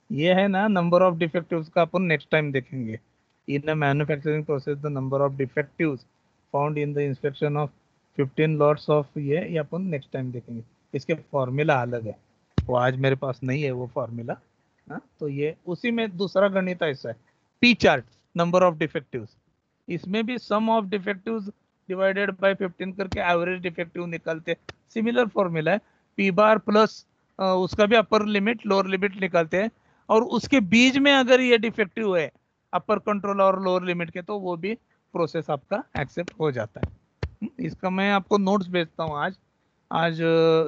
ये है ना नंबर ऑफ डिफेक्टिव्स का अपन नेक्स्ट टाइम देखेंगे। In the manufacturing process the number of डिफेक्टिव्स found in the inspection of 15 lots of, ये अपन नेक्स्ट टाइम देखेंगे। इसके फॉर्मूला अलग है, वो आज मेरे पास नहीं है वो फॉर्मूला। हाँ, तो ये उसी में दूसरा गणित ऐसा है, पी चार्ट, नंबर ऑफ डिफेक्टिव्स। इसमें भी सम ऑफ डिफेक्टिव्स डिवाइडेड बाय 15 करके एवरेज डिफेक्टिव निकलते, सिमिलर फॉर्मूला है। पी बार प्लस उसका भी अपर लिमिट लोअर लिमिट निकालते हैं, और उसके बीच में अगर ये डिफेक्टिव है अपर कंट्रोल और लोअर लिमिट के, तो वो भी प्रोसेस आपका एक्सेप्ट हो जाता है। इसका मैं आपको नोट्स भेजता हूँ आज। आज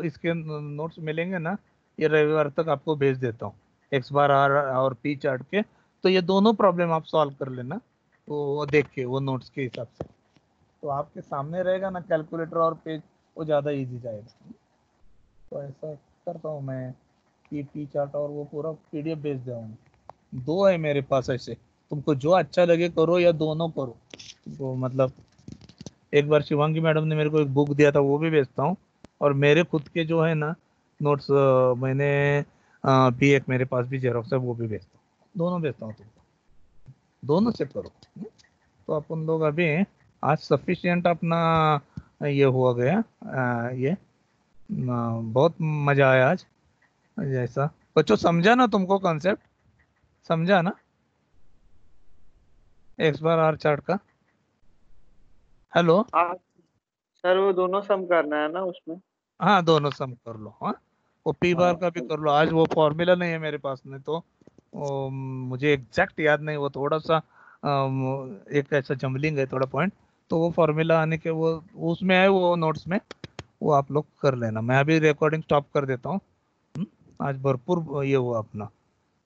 इसके नोट्स मिलेंगे ना, ये रविवार तक आपको भेज देता हूँ, एक्स बार आर और पी चार्ट के। तो ये दोनों प्रॉब्लम आप सॉल्व कर लेना, तो वो देख के वो नोट्स के हिसाब से, तो आपके सामने रहेगा ना कैलकुलेटर और पेज, वो ज़्यादा इजी जाएगा। तो ऐसा करता हूँ मैं, पी चार्ट और वो पूरा PDF भेज दे हूँ। 2 है मेरे पास ऐसे, तुमको जो अच्छा लगे करो या दोनों करो। वो मतलब एक बार शिवांगी मैडम ने मेरे को एक बुक दिया था, वो भी बेचता हूँ, और मेरे खुद के जो है ना नोट्स मैंने भी एक मेरे पास भी जेरोक्स है, वो भी बेचता हूँ। दोनों बेचता हूँ, तुमको दोनों से करो। तो अपन लोग अभी आज सफिशिएंट अपना ये हुआ गया, ये बहुत मजा आया आज। जैसा बच्चों समझा ना, तुमको कॉन्सेप्ट समझा ना एक्स बार आर चार्ट का? हेलो? हाँ सर, वो दोनों सम करना है ना उसमें। हाँ दोनों सम कर लो। हाँ वो पी बार हाँ का भी कर लो। आज वो फॉर्मूला नहीं है मेरे पास में, तो मुझे एग्जैक्ट याद नहीं, वो थोड़ा सा एक ऐसा जम्बलिंग है थोड़ा पॉइंट, तो वो फॉर्मूला आने के वो उसमें है, वो नोट्स में, वो आप लोग कर लेना। मैं अभी रिकॉर्डिंग स्टॉप कर देता हूँ। आज भरपूर ये हुआ अपना।